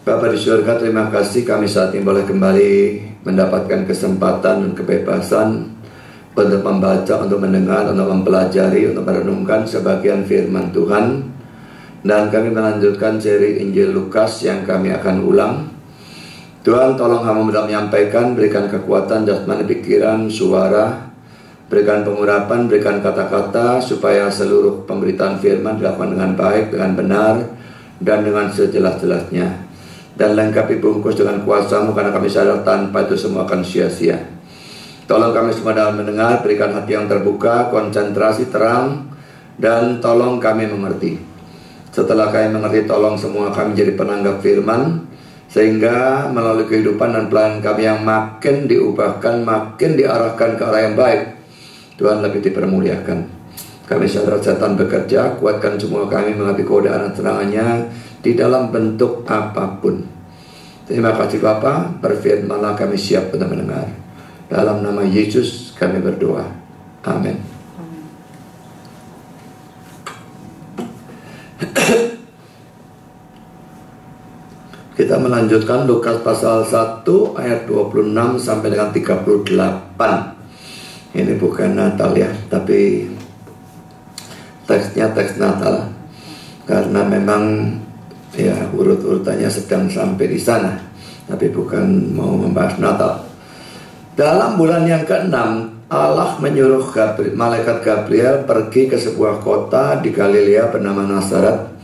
Bapa di surga, terima kasih kami saat ini boleh kembali mendapatkan kesempatan dan kebebasan untuk membaca, untuk mendengar, untuk mempelajari, untuk merenungkan sebagian firman Tuhan. Dan kami melanjutkan seri Injil Lukas yang kami akan ulang. Tuhan, tolong hamba mudah menyampaikan, berikan kekuatan jasmani, pikiran, suara, berikan pengurapan, berikan kata-kata, supaya seluruh pemberitaan firman dilakukan dengan baik, dengan benar, dan dengan sejelas-jelasnya. Dan lengkapi bungkus dengan kuasa-Mu, karena kami sadar tanpa itu semua akan sia-sia. Tolong kami semua dalam mendengar, berikan hati yang terbuka, konsentrasi terang, dan tolong kami mengerti. Setelah kami mengerti, tolong semua kami jadi penanggap firman, sehingga melalui kehidupan dan pelayanan kami yang makin diubahkan, makin diarahkan ke arah yang baik, Tuhan lebih dipermuliakan. Kami sadar setan bekerja, kuatkan semua kami menghadapi godaan dan serangannya di dalam bentuk apapun. Terima kasih Bapa, berfirmanlah, kami siap untuk mendengar. Dalam nama Yesus kami berdoa. Amin. Kita melanjutkan Lukas pasal 1 ayat 26 sampai dengan 38. Ini bukan Natal ya, tapi teksnya teks Natal. Karena memang ya urut-urutannya sedang sampai di sana, tapi bukan mau membahas Natal. Dalam bulan yang ke-6, Allah menyuruh malaikat Gabriel pergi ke sebuah kota di Galilea bernama Nazaret,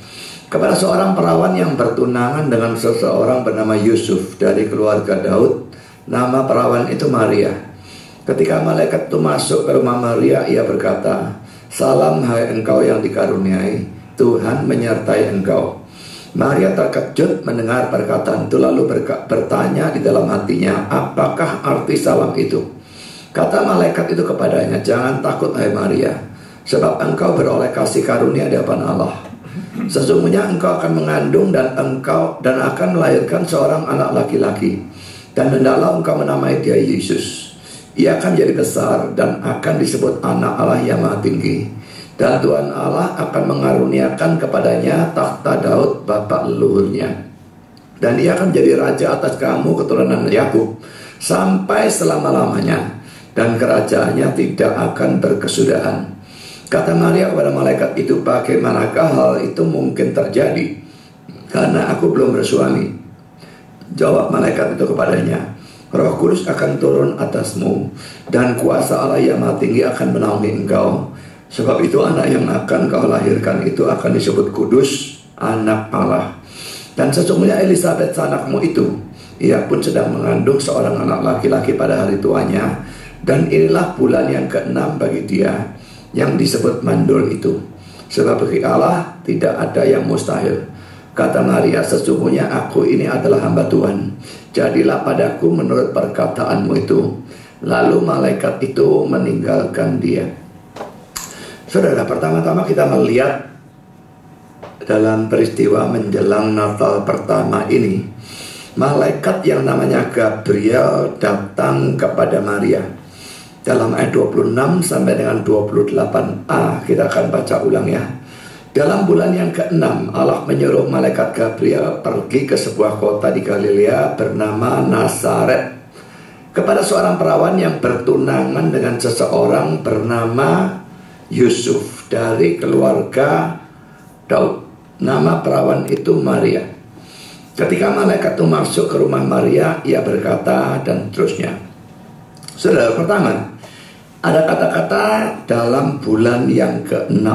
kepada seorang perawan yang bertunangan dengan seseorang bernama Yusuf dari keluarga Daud. Nama perawan itu Maria. Ketika malaikat itu masuk ke rumah Maria, ia berkata, "Salam hai engkau yang dikaruniai, Tuhan menyertai engkau." Maria terkejut mendengar perkataan itu, lalu bertanya di dalam hatinya, apakah arti salam itu? Kata malaikat itu kepadanya, "Jangan takut hai Maria, sebab engkau beroleh kasih karunia di hadapan Allah. Sesungguhnya engkau akan mengandung dan akan melahirkan seorang anak laki-laki, dan hendaklah engkau menamai dia Yesus. Ia akan jadi besar dan akan disebut anak Allah yang Maha Tinggi. Dan Tuhan Allah akan mengaruniakan kepadanya tahta Daud bapa leluhurnya. Dan ia akan jadi raja atas kamu keturunan Yakub sampai selama-lamanya, dan kerajaannya tidak akan berkesudahan." Kata Maria kepada malaikat itu, "Bagaimanakah hal itu mungkin terjadi? Karena aku belum bersuami." Jawab malaikat itu kepadanya, "Roh Kudus akan turun atasmu, dan kuasa Allah yang Maha Tinggi akan menaungi engkau. Sebab itu anak yang akan kau lahirkan itu akan disebut kudus, anak Allah. Dan sesungguhnya Elisabet anakmu itu, ia pun sedang mengandung seorang anak laki-laki pada hari tuanya. Dan inilah bulan yang ke-6 bagi dia, yang disebut mandul itu. Sebab bagi Allah tidak ada yang mustahil." Kata Maria, "Sesungguhnya aku ini adalah hamba Tuhan. Jadilah padaku menurut perkataanmu itu." Lalu malaikat itu meninggalkan dia. Saudara, pertama-tama kita melihat dalam peristiwa menjelang Natal pertama ini, malaikat yang namanya Gabriel datang kepada Maria. Dalam ayat 26 sampai dengan 28a, kita akan baca ulang ya. Dalam bulan yang ke-6, Allah menyuruh malaikat Gabriel pergi ke sebuah kota di Galilea bernama Nazaret, kepada seorang perawan yang bertunangan dengan seseorang bernama Yusuf dari keluarga Daud. Nama perawan itu Maria. Ketika malaikat itu masuk ke rumah Maria, ia berkata, dan terusnya. Saudara, pertama, ada kata-kata dalam bulan yang ke-6.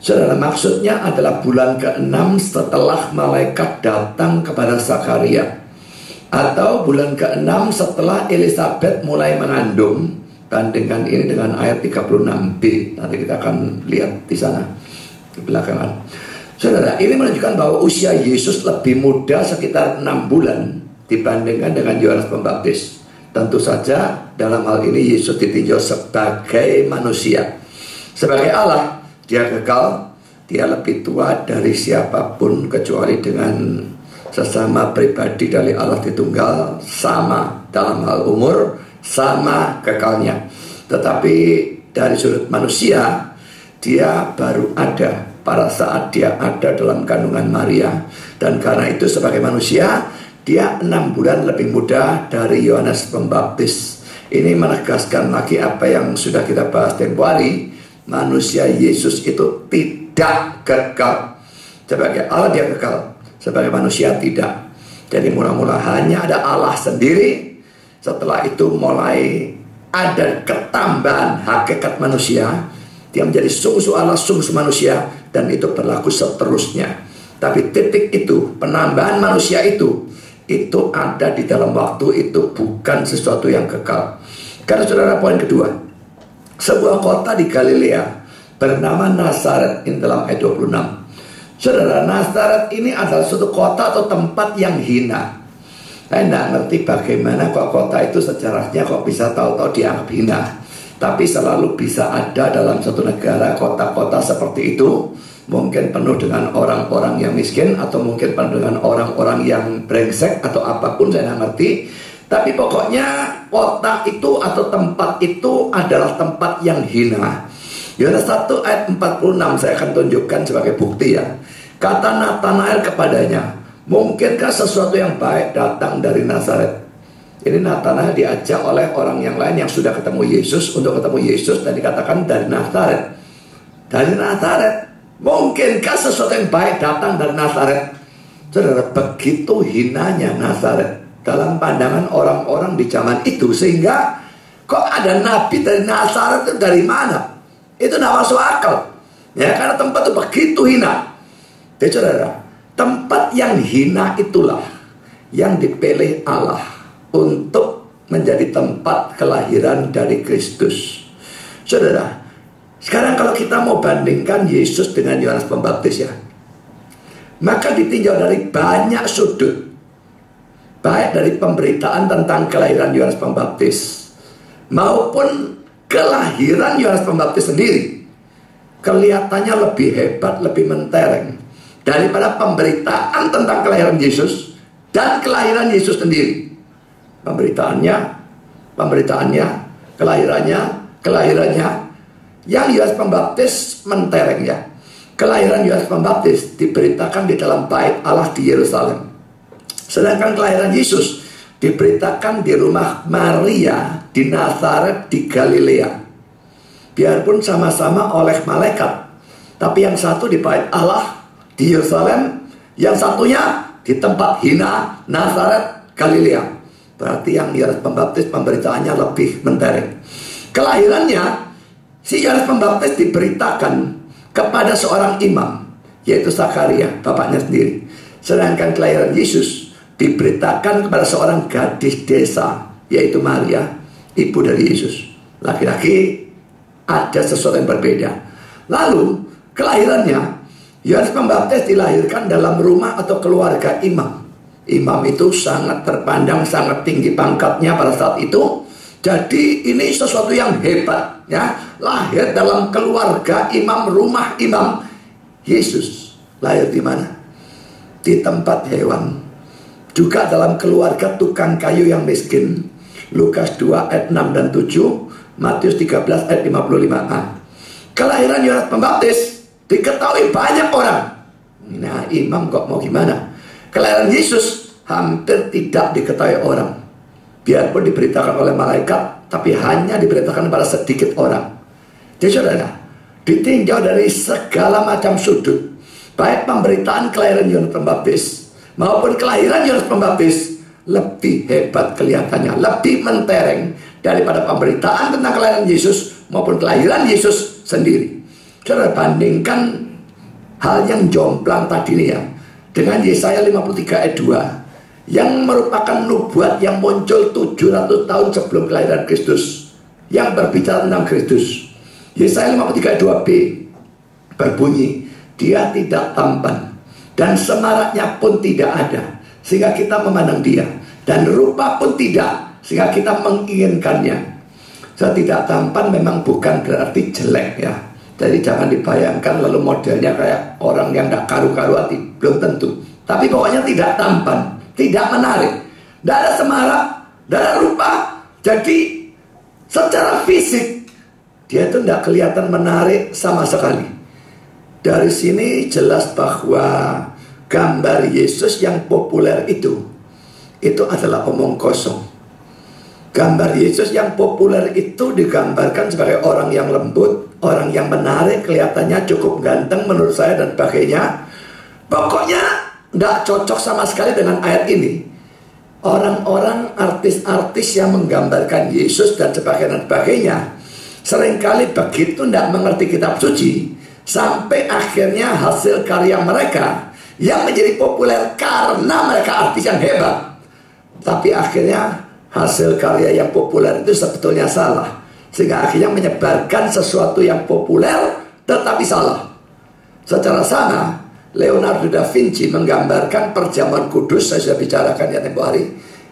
Saudara, maksudnya adalah bulan ke-6 setelah malaikat datang kepada Zakaria, atau bulan ke-6 setelah Elisabet mulai mengandung. Bandingkan ini dengan ayat 36b, nanti kita akan lihat di sana di belakangan. Saudara, ini menunjukkan bahwa usia Yesus lebih muda sekitar 6 bulan dibandingkan dengan Yohanes Pembaptis. Tentu saja dalam hal ini Yesus ditinjau sebagai manusia. Sebagai Allah, dia kekal, dia lebih tua dari siapapun kecuali dengan sesama pribadi dari Allah Tritunggal, sama dalam hal umur, sama kekalnya. Tetapi dari sudut manusia, dia baru ada pada saat dia ada dalam kandungan Maria. Dan karena itu sebagai manusia, dia 6 bulan lebih muda dari Yohanes Pembaptis. Ini menegaskan lagi apa yang sudah kita bahas tempo hari. Manusia Yesus itu tidak kekal. Sebagai Allah dia kekal, sebagai manusia tidak. Jadi mula-mula hanya ada Allah sendiri. Setelah itu mulai ada ketambahan hakikat manusia. Dia menjadi sungguh Allah, sungguh manusia. Dan itu berlaku seterusnya. Tapi titik itu, penambahan manusia itu ada di dalam waktu itu, bukan sesuatu yang kekal. Karena saudara, poin kedua, sebuah kota di Galilea bernama Nazaret, ini dalam ayat 26. Saudara, Nazaret ini adalah suatu kota atau tempat yang hina. Saya tidak ngerti bagaimana kok kota itu sejarahnya kok bisa tahu-tahu dianggap hina. Tapi selalu bisa ada dalam suatu negara kota-kota seperti itu. Mungkin penuh dengan orang-orang yang miskin, atau mungkin penuh dengan orang-orang yang brengsek, atau apapun, saya tidak ngerti. Tapi pokoknya kota itu atau tempat itu adalah tempat yang hina. Yohanes 1 ayat 46 saya akan tunjukkan sebagai bukti ya. Kata Natanael kepadanya, mungkinkah sesuatu yang baik datang dari Nazaret? Ini Natanael diajak oleh orang yang lain yang sudah ketemu Yesus untuk ketemu Yesus, dan dikatakan dari Nazaret. Dari Nazaret, mungkinkah sesuatu yang baik datang dari Nazaret? Saudara, begitu hinanya Nazaret dalam pandangan orang-orang di zaman itu, sehingga kok ada nabi dari Nazaret itu dari mana? Itu tidak masuk akal ya, karena tempat itu begitu hina. Jadi saudara, tempat yang hina itulah yang dipilih Allah untuk menjadi tempat kelahiran dari Kristus. Saudara, sekarang kalau kita mau bandingkan Yesus dengan Yohanes Pembaptis ya, maka ditinjau dari banyak sudut, baik dari pemberitaan tentang kelahiran Yohanes Pembaptis maupun kelahiran Yohanes Pembaptis sendiri, kelihatannya lebih hebat, lebih mentereng daripada pemberitaan tentang kelahiran Yesus dan kelahiran Yesus sendiri. Pemberitaannya, kelahirannya yang Yohanes Pembaptis mentereng ya. Kelahiran Yohanes Pembaptis diberitakan di dalam bait Allah di Yerusalem. Sedangkan kelahiran Yesus diberitakan di rumah Maria di Nazaret di Galilea. Biarpun sama-sama oleh malaikat, tapi yang satu di bait Allah di Yerusalem, yang satunya di tempat hina Nazaret Galilea. Berarti yang Yohanes Pembaptis pemberitaannya lebih mentereng. Kelahirannya, si Yohanes Pembaptis diberitakan kepada seorang imam, yaitu Zakaria, bapaknya sendiri. Sedangkan kelahiran Yesus diberitakan kepada seorang gadis desa, yaitu Maria, ibu dari Yesus. Laki-laki, ada sesuatu yang berbeda. Lalu kelahirannya, Yohanes Pembaptis dilahirkan dalam rumah atau keluarga imam. Imam itu sangat terpandang, sangat tinggi pangkatnya pada saat itu. Jadi ini sesuatu yang hebat ya. Lahir dalam keluarga imam, rumah imam. Yesus lahir di mana? Di tempat hewan. Juga dalam keluarga tukang kayu yang miskin. Lukas 2 ayat 6 dan 7, Matius 13 ayat 55a. Kelahiran Yohanes Pembaptis diketahui banyak orang. Nah, imam kok mau gimana? Kelahiran Yesus hampir tidak diketahui orang. Biarpun diberitakan oleh malaikat, tapi hanya diberitakan pada sedikit orang. Jadi saudara, ditinjau dari segala macam sudut, baik pemberitaan kelahiran Yohanes Pembaptis maupun kelahiran Yohanes Pembaptis lebih hebat kelihatannya, lebih mentereng daripada pemberitaan tentang kelahiran Yesus maupun kelahiran Yesus sendiri. Saudara, bandingkan hal yang jomplang tadi ini ya dengan Yesaya 53 ayat 2 yang merupakan nubuat yang muncul 700 tahun sebelum kelahiran Kristus, yang berbicara tentang Kristus. Yesaya 53 ayat 2b berbunyi, dia tidak tampan dan semaraknya pun tidak ada, sehingga kita memandang dia, dan rupa pun tidak, sehingga kita menginginkannya. Saya tidak tampan memang bukan berarti jelek ya. Jadi jangan dibayangkan lalu modelnya kayak orang yang tidak karu-karu hati, belum tentu. Tapi pokoknya tidak tampan, tidak menarik, tidak ada semarak, tidak ada rupa. Jadi secara fisik dia itu tidak kelihatan menarik sama sekali. Dari sini jelas bahwa gambar Yesus yang populer itu adalah omong kosong. Gambar Yesus yang populer itu digambarkan sebagai orang yang lembut, orang yang menarik, kelihatannya cukup ganteng menurut saya dan sebagainya. Pokoknya nggak cocok sama sekali dengan ayat ini. Orang-orang artis-artis yang menggambarkan Yesus dan sebagainya seringkali begitu nggak mengerti kitab suci, sampai akhirnya hasil karya mereka yang menjadi populer karena mereka artis yang hebat, tapi akhirnya hasil karya yang populer itu sebetulnya salah, sehingga akhirnya menyebarkan sesuatu yang populer tetapi salah. Secara sama, Leonardo da Vinci menggambarkan perjamuan kudus, saya sudah bicarakan ya tempo hari,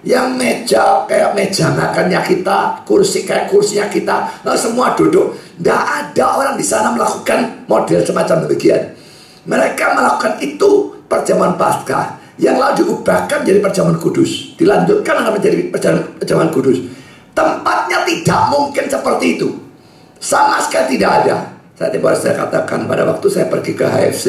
yang meja kayak meja makannya kita, kursi kayak kursinya kita, lalu semua duduk. Tidak ada orang di sana melakukan model semacam demikian. Mereka melakukan itu perjamuan Paskah, yang lalu diubahkan menjadi perjamuan kudus, dilanjutkan menjadi perjamuan kudus. Tempatnya tidak mungkin seperti itu, sama sekali tidak ada. Saya katakan pada waktu saya pergi ke HFC,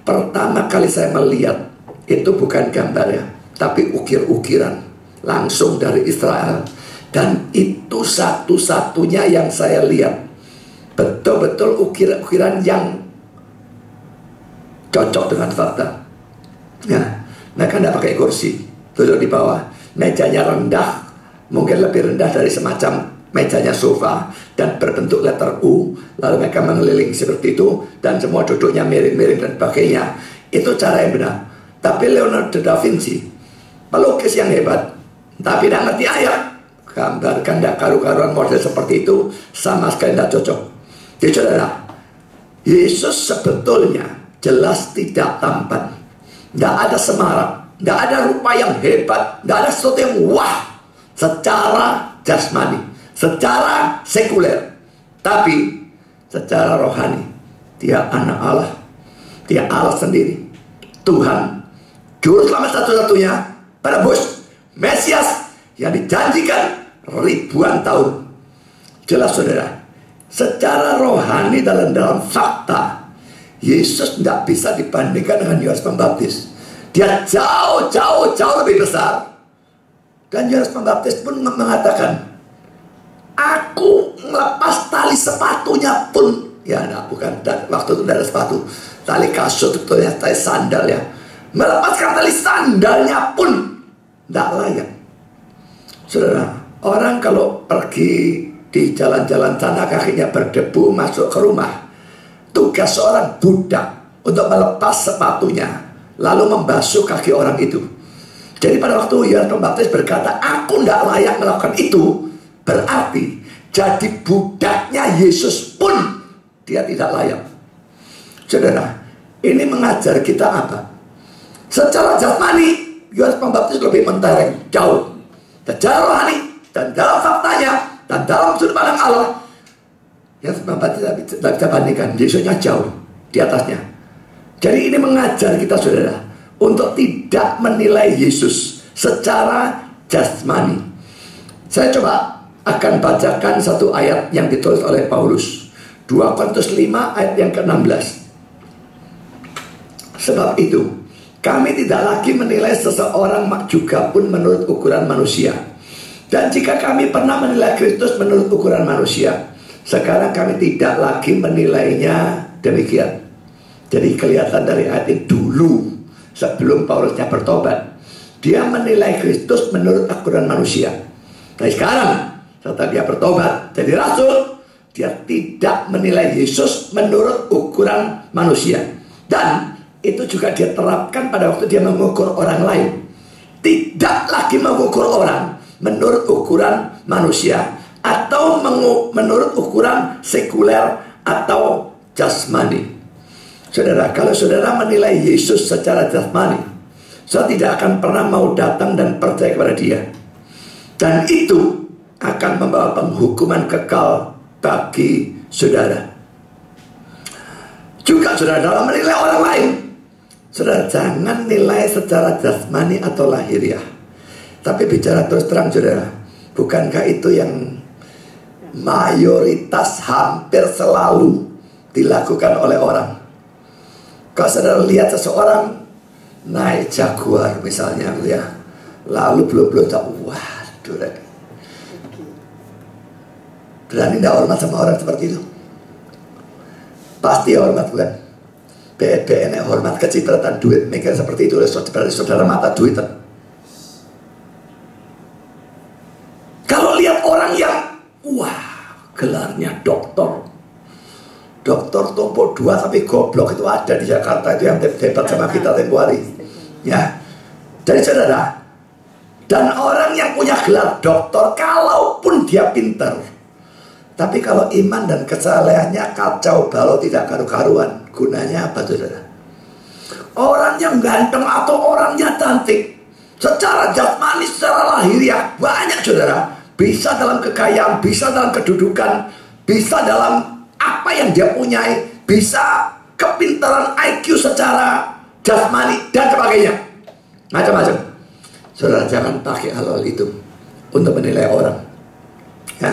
pertama kali saya melihat itu bukan gambarnya, tapi ukir-ukiran langsung dari Israel. Dan itu satu-satunya yang saya lihat, betul-betul ukir-ukiran yang cocok dengan fakta. Nah, mereka tidak pakai kursi, duduk di bawah. Mejanya rendah, mungkin lebih rendah dari semacam mejanya sofa, dan berbentuk letter U. Lalu mereka mengelilingi seperti itu, dan semua duduknya miring-miring dan sebagainya. Itu cara yang benar. Tapi Leonardo da Vinci, pelukis yang hebat, tapi tidak ngerti ayat, gambarkan tidak karu-karuan model seperti itu, sama sekali tidak cocok. Jadi saudara, Yesus sebetulnya jelas tidak tampan, tidak ada semarak, tidak ada rupa yang hebat, tidak ada sesuatu yang wah secara jasmani, secara sekuler. Tapi secara rohani, dia anak Allah, dia Allah sendiri, Tuhan, juru selamat satu-satunya, penebus, Mesias yang dijanjikan ribuan tahun. Jelas saudara, secara rohani dalam fakta, Yesus tidak bisa dibandingkan dengan Yohanes Pembaptis. Dia jauh lebih besar. Dan Yohanes Pembaptis pun mengatakan, aku melepas tali sepatunya pun, ya nah, bukan, waktu itu tidak ada sepatu, tali kasut itu ya, tali sandal ya, melepaskan tali sandalnya pun tidak layak. Saudara, orang kalau pergi di jalan-jalan sana kakinya berdebu masuk ke rumah, tugas seorang budak untuk melepas sepatunya lalu membasuh kaki orang itu. Jadi pada waktu Yohanes Pembaptis berkata, aku tidak layak melakukan itu, berarti jadi budaknya Yesus pun dia tidak layak. Saudara, ini mengajar kita apa? Secara jasmani Yohanes Pembaptis lebih mentereng jauh. Secara rohani dan dalam faktanya dan dalam sudut pandang Allah, Yohanes Pembaptis tidak bisa bandingkan. Yesusnya jauh di atasnya. Jadi ini mengajar kita saudara untuk tidak menilai Yesus secara jasmani. Saya coba akan bacakan satu ayat yang ditulis oleh Paulus, 2 Korintus 5 ayat yang ke-16. Sebab itu kami tidak lagi menilai seseorang juga pun menurut ukuran manusia. Dan jika kami pernah menilai Kristus menurut ukuran manusia, sekarang kami tidak lagi menilainya demikian. Jadi kelihatan dari ayat ini, dulu sebelum Paulusnya bertobat, dia menilai Kristus menurut ukuran manusia. Nah sekarang setelah dia bertobat jadi rasul, dia tidak menilai Yesus menurut ukuran manusia. Dan itu juga dia terapkan pada waktu dia mengukur orang lain. Tidak lagi mengukur orang menurut ukuran manusia, atau menurut ukuran sekuler atau jasmani. Saudara, kalau saudara menilai Yesus secara jasmani, saudara tidak akan pernah mau datang dan percaya kepada dia. Dan itu akan membawa penghukuman kekal bagi saudara. Juga saudara, dalam menilai orang lain, saudara jangan nilai secara jasmani atau lahiriah, tapi bicara terus terang saudara. Bukankah itu yang mayoritas hampir selalu dilakukan oleh orang? Kalau saudara lihat seseorang naik Jaguar misalnya, ya, lalu belum tahu, waduh, berani tidak hormat sama orang seperti itu? Pasti hormat, bukan? BNN hormat kecipratan duit, mikir seperti itu oleh saudara mata duitan. Kalau lihat orang yang, gelarnya doktor Tompo 2 tapi goblok, itu ada di Jakarta, itu yang debat sama kita tempo hari, ya. Jadi saudara, dan orang yang punya gelar doktor, kalaupun dia pintar, tapi kalau iman dan kesalehannya kacau balau, tidak karu-karuan, gunanya apa saudara? Orang yang ganteng atau orangnya cantik, secara jasmani, secara lahiriah, banyak saudara, bisa dalam kekayaan, bisa dalam kedudukan, bisa dalam apa yang dia punyai, bisa kepintaran IQ secara jasmani dan sebagainya, macam-macam. Saudara jangan pakai hal-hal itu untuk menilai orang, ya.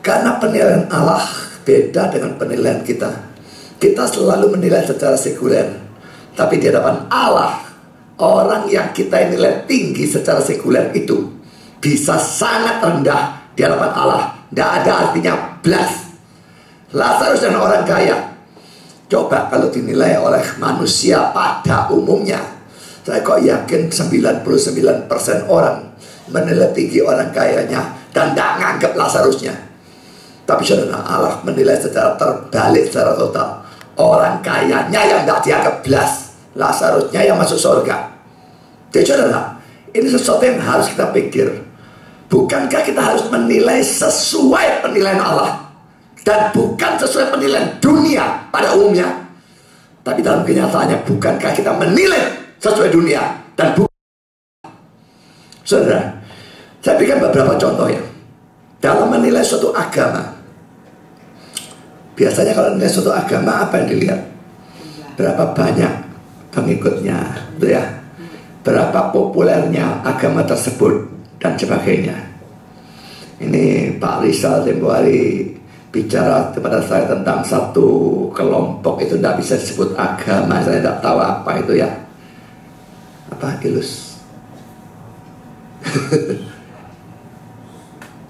Karena penilaian Allah beda dengan penilaian kita. Kita selalu menilai secara sekuler, tapi di hadapan Allah, orang yang kita nilai tinggi secara sekuler itu bisa sangat rendah di hadapan Allah. Tidak ada artinya blas. Lazarus dan orang kaya, coba kalau dinilai oleh manusia pada umumnya, saya kok yakin 99% orang menilai tinggi orang kayanya dan tidak menganggap Lazarusnya. Tapi saudara, Allah menilai secara terbalik, secara total. Orang kayanya yang tidak dianggap belas, Lazarusnya yang masuk surga. Jadi saudara, ini sesuatu yang harus kita pikir. Bukankah kita harus menilai sesuai penilaian Allah, dan bukan sesuai penilaian dunia pada umumnya? Tapi dalam kenyataannya, bukankah kita menilai sesuai dunia dan bukan? Saudara, saya berikan beberapa contoh ya. Dalam menilai suatu agama, biasanya kalau menilai suatu agama, apa yang dilihat? Berapa banyak pengikutnya, ya? Berapa populernya agama tersebut, dan sebagainya. Ini Pak Rizal tempo hari bicara kepada saya tentang satu kelompok, itu tidak bisa disebut agama. Saya tidak tahu apa itu ya. Apa ilus?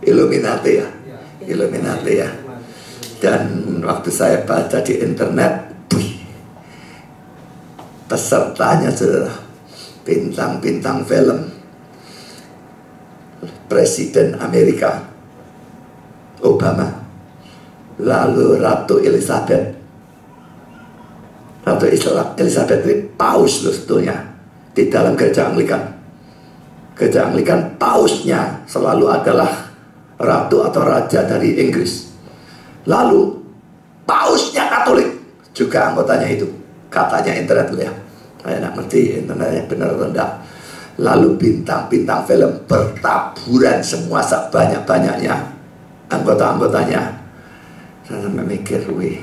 Illuminati ya. Illuminati ya. Dan waktu saya baca di internet, pesertanya saudara, bintang-bintang film, Presiden Amerika Obama, lalu Ratu Elizabeth. Ratu Elizabeth ini paus loh sebetulnya di dalam gereja Anglikan. Gereja Anglikan, pausnya selalu adalah ratu atau raja dari Inggris. Lalu pausnya Katolik, juga anggotanya itu. Katanya internet loh ya, saya tidak ngerti internetnya benar atau tidak. Lalu bintang-bintang film bertaburan semua sebanyak-banyaknya anggota-anggotanya. Saya sampai mikir, wih,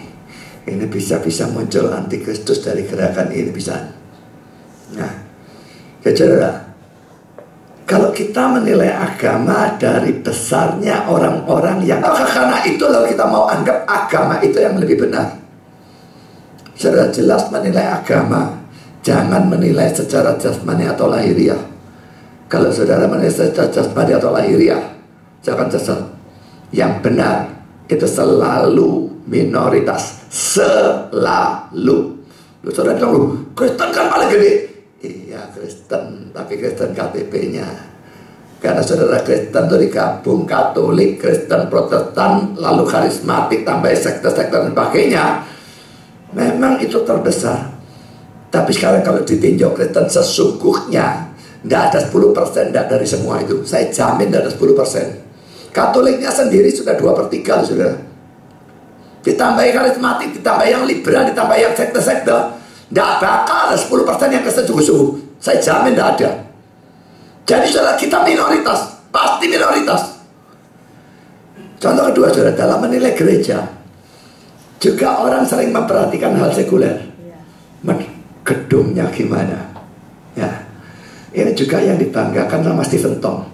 ini bisa-bisa muncul antikristus dari gerakan ini bisa. Nah, ya saudara, kalau kita menilai agama dari besarnya orang-orang yang, karena itu lalu kita mau anggap agama itu yang lebih benar. Saudara, jelas menilai agama, jangan menilai secara jasmani atau lahiriah. Kalau saudara menilai secara jasmani atau lahiriah, jangan sesat. Yang benar itu selalu minoritas, selalu. Lu saudara bilang, lu Kristen kan paling gede. Iya Kristen, tapi Kristen KTP-nya. Karena saudara Kristen itu digabung Katolik, Kristen, Protestan, lalu karismatik, tambah sekte-sekte dan sebagainya. Memang itu terbesar. Tapi sekarang kalau ditinjau Kristen sesungguhnya tidak ada 10%, tidak dari semua itu. Saya jamin tidak ada 10%. Katoliknya sendiri sudah 2/3 saudara. Ditambah karismatik, ditambah yang liberal, ditambah yang sekte-sekte, tidak bakal ada 10% yang Kristen sungguh-sungguh. Saya jamin tidak ada. Jadi saudara, kita minoritas, pasti minoritas. Contoh kedua saudara, dalam menilai gereja, juga orang sering memperhatikan hal sekuler. Gedungnya gimana? Ya, ini juga yang dibanggakan sama Stephen Tong.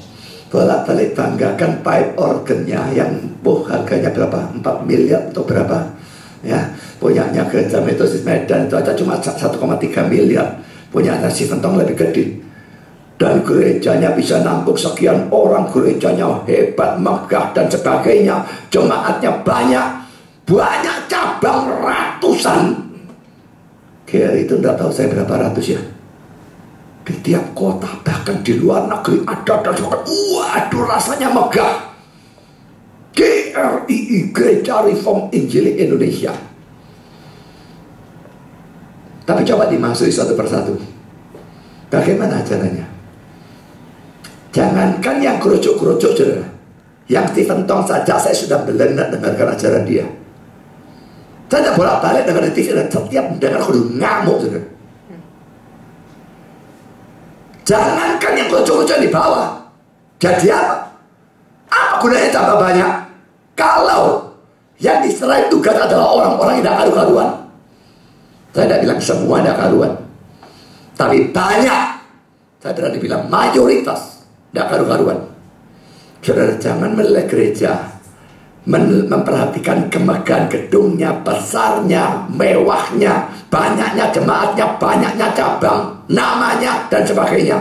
Bolak-balik banggakan pipe organnya yang harganya berapa? 4 miliar atau berapa? Ya, punyanya gereja Metodis Medan itu aja cuma 1,3 miliar. Punyanya Stephen Tong lebih gede. Dan gerejanya bisa nampung sekian orang, gerejanya hebat, megah dan sebagainya. Jemaatnya banyak cabang ratusan. Kira itu enggak tahu saya berapa ratus ya. Di tiap kota, bahkan di luar negeri ada dan waduh rasanya megah. GRII, Gereja Reform Injili Indonesia. Tapi coba dimasuki satu persatu. Bagaimana caranya? Jangankan yang kerucuk-kerucuk, saudara. Yang Stephen Tong saja saya sudah belendak dengarkan ajaran dia. Saya tidak bolak-balik dengar di TV dan setiap mendengar kudu ngamuk, saudara. Jangankan yang kerucuk-kerucuk di bawah. Jadi apa? Apa gunanya tambah banyak? Kalau yang diserahin tugas adalah orang-orang yang tidak karu-karuan. Saya tidak bilang semua tidak karuan, tapi banyak. Saya tidak bilang mayoritas tidak karu-karuan. Saudara, jangan menilai gereja memperhatikan kemegahan gedungnya, besarnya, mewahnya, banyaknya jemaatnya, banyaknya cabang, namanya dan sebagainya.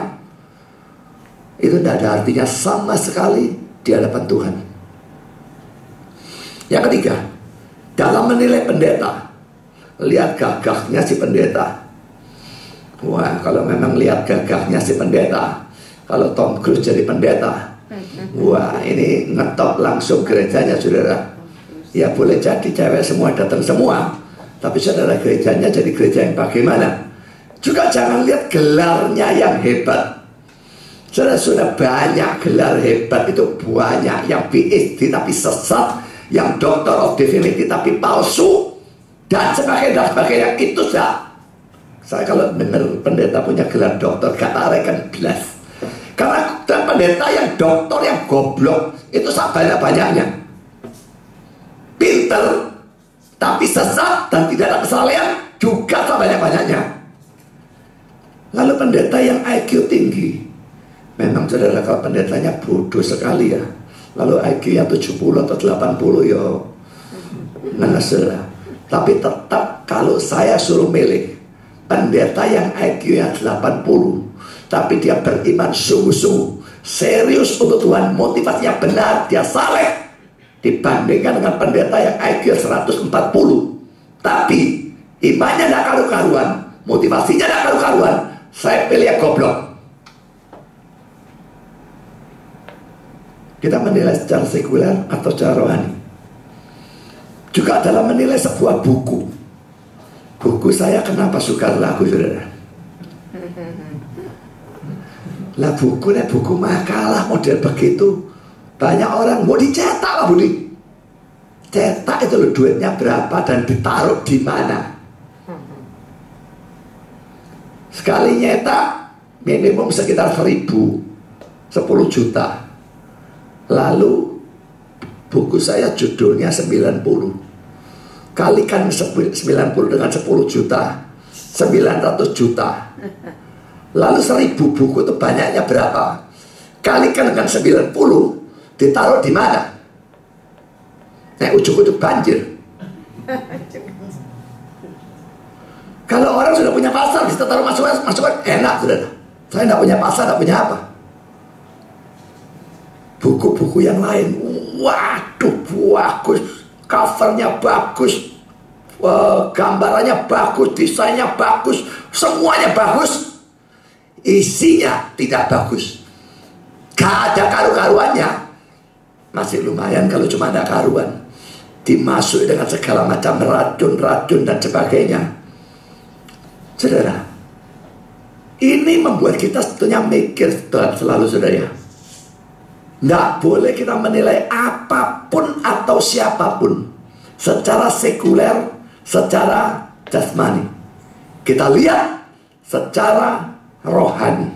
Itu tidak ada artinya sama sekali di hadapan Tuhan. Yang ketiga, dalam menilai pendeta, lihat gagahnya si pendeta. Wah, kalau memang lihat gagahnya si pendeta, kalau Tom Cruise jadi pendeta, wah ini ngetop langsung gerejanya, saudara. Ya boleh jadi cewek semua datang semua, tapi saudara gerejanya jadi gereja yang bagaimana? Juga jangan lihat gelarnya yang hebat. Saudara, sudah banyak gelar hebat itu, banyak yang PhD tapi sesat, yang Doctor of Divinity tapi palsu, dan sebagainya. Itu saya kalau dengar pendeta punya gelar doktor gak tarekan belas. Karena dan pendeta yang doktor yang goblok itu banyak-banyaknya. Pinter tapi sesat dan tidak ada kesalahan juga banyak-banyaknya. Lalu pendeta yang IQ tinggi, memang saudara kalau pendetanya bodoh sekali ya. Lalu IQ-nya 70 atau 80 ya saudara. Tapi tetap kalau saya suruh milih pendeta yang IQ-nya 80, tapi dia beriman sungguh-sungguh, serius untuk Tuhan, motivasinya benar, dia saleh, dibandingkan dengan pendeta yang IQ 140 tapi imannya tidak karu-karuan, motivasinya tidak karu-karuan, saya pilih yang goblok. Kita menilai secara sekuler atau secara rohani. Juga dalam menilai sebuah buku. Buku saya kenapa suka lagu, saudara? Lah bukunya buku makalah model begitu. Banyak orang mau dicetak lah, Budi. Cetak itu loh, duitnya berapa dan ditaruh di mana. Sekali nyetak minimum sekitar 1.000, 10 juta. Lalu buku saya judulnya 90. Kalikan 90 dengan 10 juta, 900 juta. Lalu 1.000 buku itu banyaknya berapa? Kalikan dengan 90, ditaruh di mana? Nah, ujuk-ujuk banjir. Kalau orang sudah punya pasar, bisa taruh masukan enak, saudara. Saya tidak punya pasar, tidak punya apa. Buku-buku yang lain, waduh bagus, covernya bagus, gambarannya bagus, desainnya bagus, semuanya bagus. Isinya tidak bagus, gak ada karu-karuannya. Masih lumayan kalau cuma ada karuan, dimasuk dengan segala macam racun-racun dan sebagainya. Saudara, ini membuat kita sebetulnya mikir selalu, saudara. Nggak boleh kita menilai apapun atau siapapun secara sekuler, secara jasmani. Kita lihat secara rohani.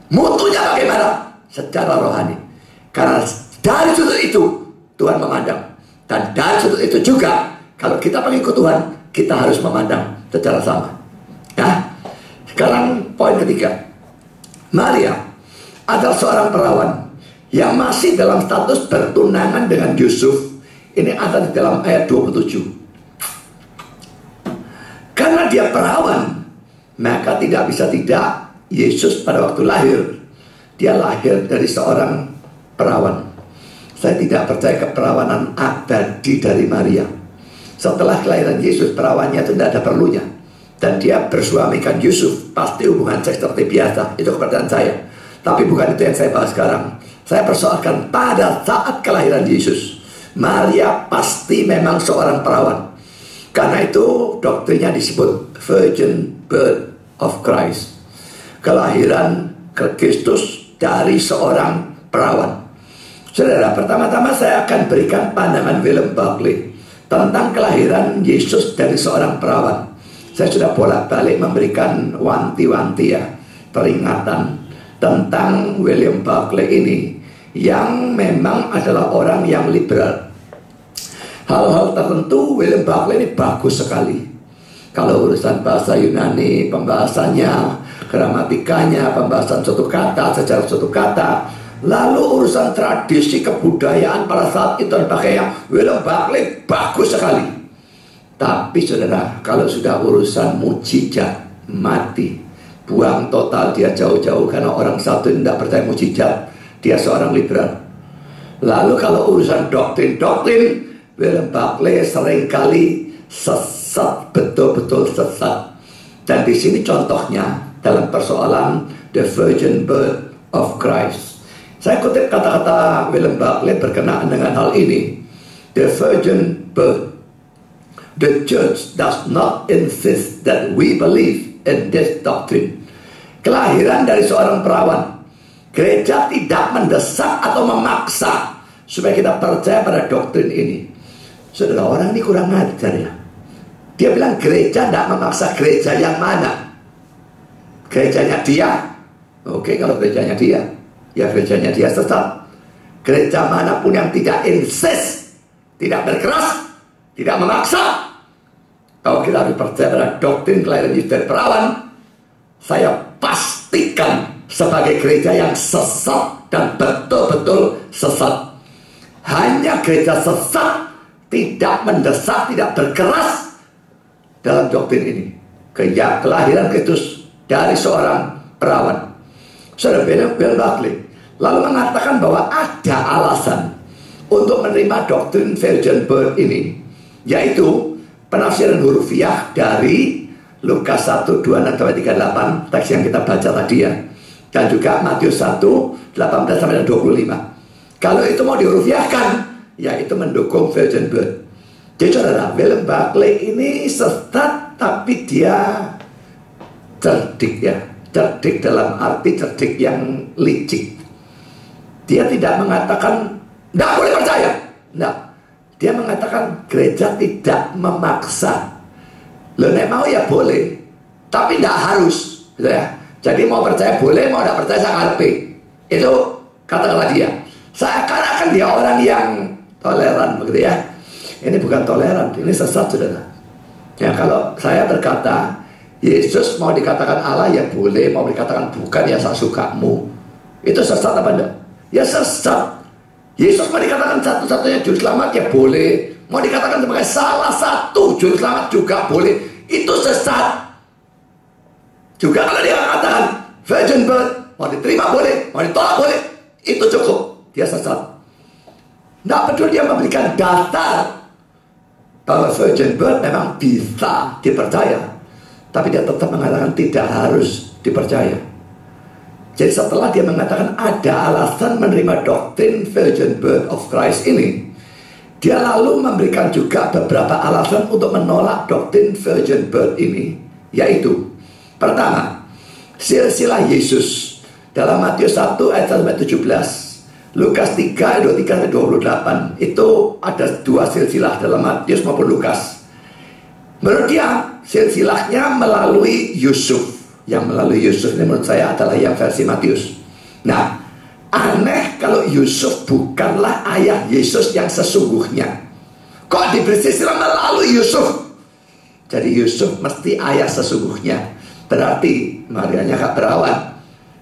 Mutunya bagaimana? Secara rohani. Karena dari sudut itu Tuhan memandang. Dan dari sudut itu juga kalau kita pengikut Tuhan, kita harus memandang secara sama. Ya. Sekarang poin ketiga. Maria adalah seorang perawan yang masih dalam status bertunangan dengan Yusuf. Ini ada di dalam ayat 27. karena dia perawan, maka tidak bisa tidak Yesus pada waktu lahir, dia lahir dari seorang perawan. Saya tidak percaya keperawanan abadi dari Maria. Setelah kelahiran Yesus, perawannya itu tidak ada perlunya. Dan dia bersuamikan Yusuf, pasti hubungan seks seperti biasa. Itu kepercayaan saya. Tapi bukan itu yang saya bahas sekarang. Saya persoalkan pada saat kelahiran Yesus, Maria pasti memang seorang perawan. Karena itu doktrinnya disebut Virgin Birth of Christ. Kelahiran Kristus dari seorang perawan. Saudara, pertama-tama saya akan berikan pandangan William Barclay tentang kelahiran Yesus dari seorang perawan. Saya sudah bolak-balik memberikan wanti-wanti ya, peringatan tentang William Barclay ini, yang memang adalah orang yang liberal. Hal-hal tertentu William Barclay ini bagus sekali. Kalau urusan bahasa Yunani, pembahasannya, gramatikanya, pembahasan suatu kata, sejarah suatu kata, lalu urusan tradisi kebudayaan pada saat itu dan pakaian, William Barclay bagus sekali. Tapi saudara, kalau sudah urusan mujizat, mati, buang total dia jauh-jauh. Karena orang satu yang tidak percaya mujizat, dia seorang liberal. Lalu kalau urusan doktrin, William Barclay seringkali sesat, betul-betul sesat. Dan di sini contohnya dalam persoalan the Virgin Birth of Christ. Saya kutip kata-kata William Barclay berkenaan dengan hal ini. The Virgin Birth. The church does not insist that we believe in this doctrine. Kelahiran dari seorang perawan. Gereja tidak mendesak atau memaksa supaya kita percaya pada doktrin ini. Saudara, orang ini kurang ajar ya. Dia bilang gereja tidak memaksa. Gereja yang mana? Gerejanya dia? Oke, kalau gerejanya dia, ya gerejanya dia sesat. Gereja manapun yang tidak insist, tidak berkeras, tidak memaksa, kalau kita harus percaya pada doktrin kelahiran Yesus dari perawan, saya pastikan sebagai gereja yang sesat dan betul-betul sesat. Hanya gereja sesat tidak mendesak, tidak berkeras dalam doktrin ini. Kelahiran Kristus dari seorang perawan. Saudara, William Barclay lalu mengatakan bahwa ada alasan untuk menerima doktrin Virgin Birth ini, yaitu penafsiran hurufiah dari Lukas 1, 26-38, teks yang kita baca tadi ya, dan juga Matius 1, 18-25. Kalau itu mau dihurufiahkan, ya itu mendukung Virgin Birth. Jadi saudara, William Barclay ini sesat, tapi dia cerdik ya. Cerdik dalam arti cerdik yang licik. Dia tidak mengatakan tidak boleh percaya. Tidak. Dia mengatakan gereja tidak memaksa. Loh, nek mau ya boleh, tapi tidak harus, gitu ya. Jadi mau percaya boleh, mau tidak percaya saya ngarepe. Itu kata-kata dia. Seakan-akan dia orang yang toleran, begitu ya. Ini bukan toleran, ini sesat, saudara. Ya, kalau saya berkata Yesus mau dikatakan Allah ya boleh, mau dikatakan bukan ya sukamu, itu sesat apa enggak? Ya sesat. Yesus mau dikatakan satu-satunya juru selamat ya boleh, mau dikatakan sebagai salah satu juru selamat juga boleh, itu sesat. Juga kalau dia katakan Virgin Birth, mau diterima boleh, mau ditolak boleh, itu cukup, dia sesat. Tidak peduli dia memberikan dasar bahwa Virgin Birth memang bisa dipercaya, tapi dia tetap mengatakan tidak harus dipercaya. Jadi setelah dia mengatakan ada alasan menerima doktrin Virgin Birth of Christ ini, dia lalu memberikan juga beberapa alasan untuk menolak doktrin Virgin Birth ini, yaitu pertama, silsilah Yesus dalam Matius 1 ayat 17, Lukas 3 ayat 23-28, itu ada dua silsilah dalam Matius maupun Lukas. Menurut dia silsilahnya melalui Yusuf. Yang melalui Yusuf ini menurut saya adalah yang versi Matius. Nah, aneh kalau Yusuf bukanlah ayah Yesus yang sesungguhnya. Kok diberi silsilah melalui Yusuf? Jadi Yusuf mesti ayah sesungguhnya. Berarti Marianya gak perawan.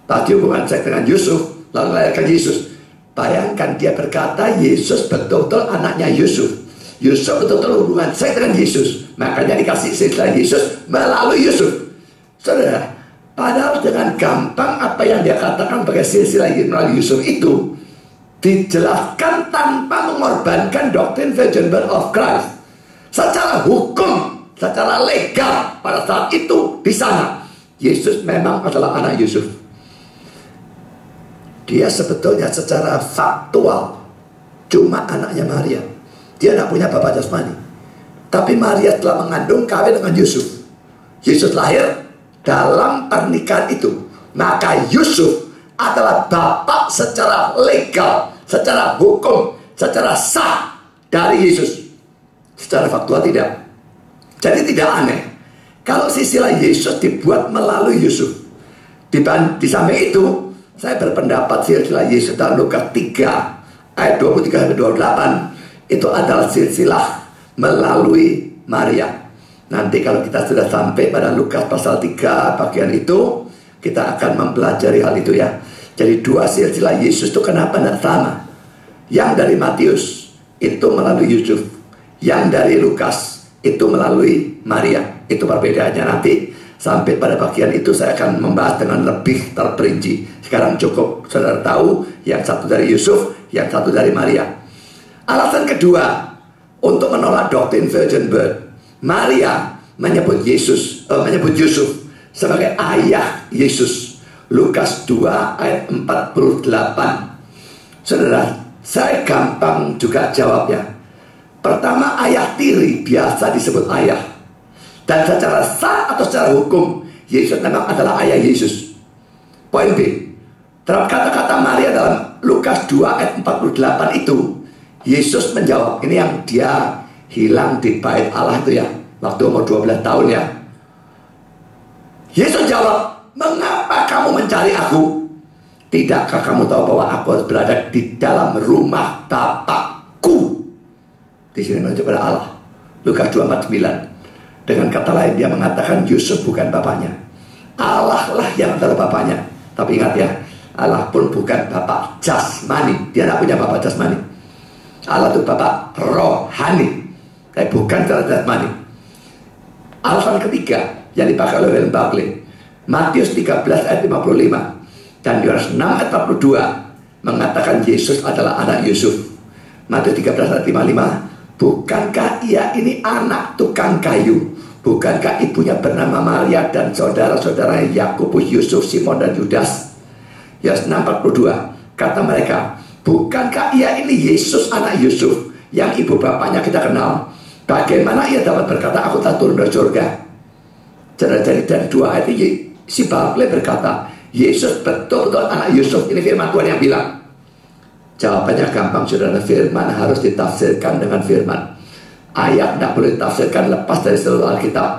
Tadi hubungan seks dengan Yusuf, lalu melahirkan Yesus. Bayangkan dia berkata Yesus betul-betul anaknya Yusuf. Yusuf betul-betul hubungan saya dengan Yesus. Makanya dikasih silsilah Yesus melalui Yusuf. Saudara, padahal dengan gampang apa yang dia katakan pakai silsilah melalui Yusuf itu dijelaskan tanpa mengorbankan doktrin virgin birth of Christ. Secara hukum, secara legal pada saat itu di sana, Yesus memang adalah anak Yusuf. Dia sebetulnya secara faktual cuma anaknya Maria. Dia tidak punya bapak jasmani. Tapi Maria telah mengandung kawin dengan Yusuf. Yesus lahir dalam pernikahan itu. Maka Yusuf adalah bapak secara legal, secara hukum, secara sah dari Yesus. Secara faktual tidak. Jadi tidak aneh kalau silsilah Yesus dibuat melalui Yusuf. Di samping itu, saya berpendapat silsilah Yesus dalam Lukas 3 ayat 23-28 itu adalah silsilah melalui Maria. Nanti kalau kita sudah sampai pada Lukas pasal 3 bagian itu, kita akan mempelajari hal itu ya. Jadi dua silsilah Yesus itu kenapa tidak sama? Yang dari Matius itu melalui Yusuf, yang dari Lukas itu melalui Maria. Itu perbedaannya. Nanti sampai pada bagian itu saya akan membahas dengan lebih terperinci. Sekarang cukup saudara tahu yang satu dari Yusuf, yang satu dari Maria. Alasan kedua untuk menolak doktrin virgin birth, Maria menyebut Yusuf sebagai ayah Yesus. Lukas 2 ayat 48. Saudara, saya gampang juga jawabnya. Pertama, ayah tiri biasa disebut ayah. Dan secara sah atau secara hukum, Yesus memang adalah ayah Yesus. Poin B, dalam kata-kata Maria dalam Lukas 2 ayat 48 itu, Yesus menjawab. Ini yang dia hilang di bait Allah itu ya, waktu umur 12 tahun ya. Yesus jawab, mengapa kamu mencari aku? Tidakkah kamu tahu bahwa aku harus berada di dalam rumah Bapakku? Di sini menunjuk pada Allah. Lukas 2:49. Dengan kata lain dia mengatakan Yusuf bukan bapaknya. Allah lah yang adalah bapaknya. Tapi ingat ya, Allah pun bukan bapak jasmani. Dia tidak punya bapak jasmani. Allah itu bapak rohani, tapi bukan secara jasmani. Alasan ketiga yang dipakai oleh William Barclay, Matius 13 ayat 55 dan Yohanes 6 ayat 42 mengatakan Yesus adalah anak Yusuf. Matius 13 ayat 55, bukankah ia ini anak tukang kayu? Bukankah ibunya bernama Maria dan saudara-saudara Yakobus, Yusuf, Simon dan Yudas? Yohanes 6:42 kata mereka, bukankah ia ini Yesus anak Yusuf yang ibu bapaknya kita kenal? Bagaimana ia dapat berkata aku tak turun dari surga? Jadi dari dua ayat ini si Barclay berkata Yesus betul-betul anak Yusuf. Ini firman Tuhan yang bilang. Jawabannya gampang saudara, firman harus ditafsirkan dengan firman. Ayat tidak boleh ditafsirkan lepas dari seluruh Alkitab.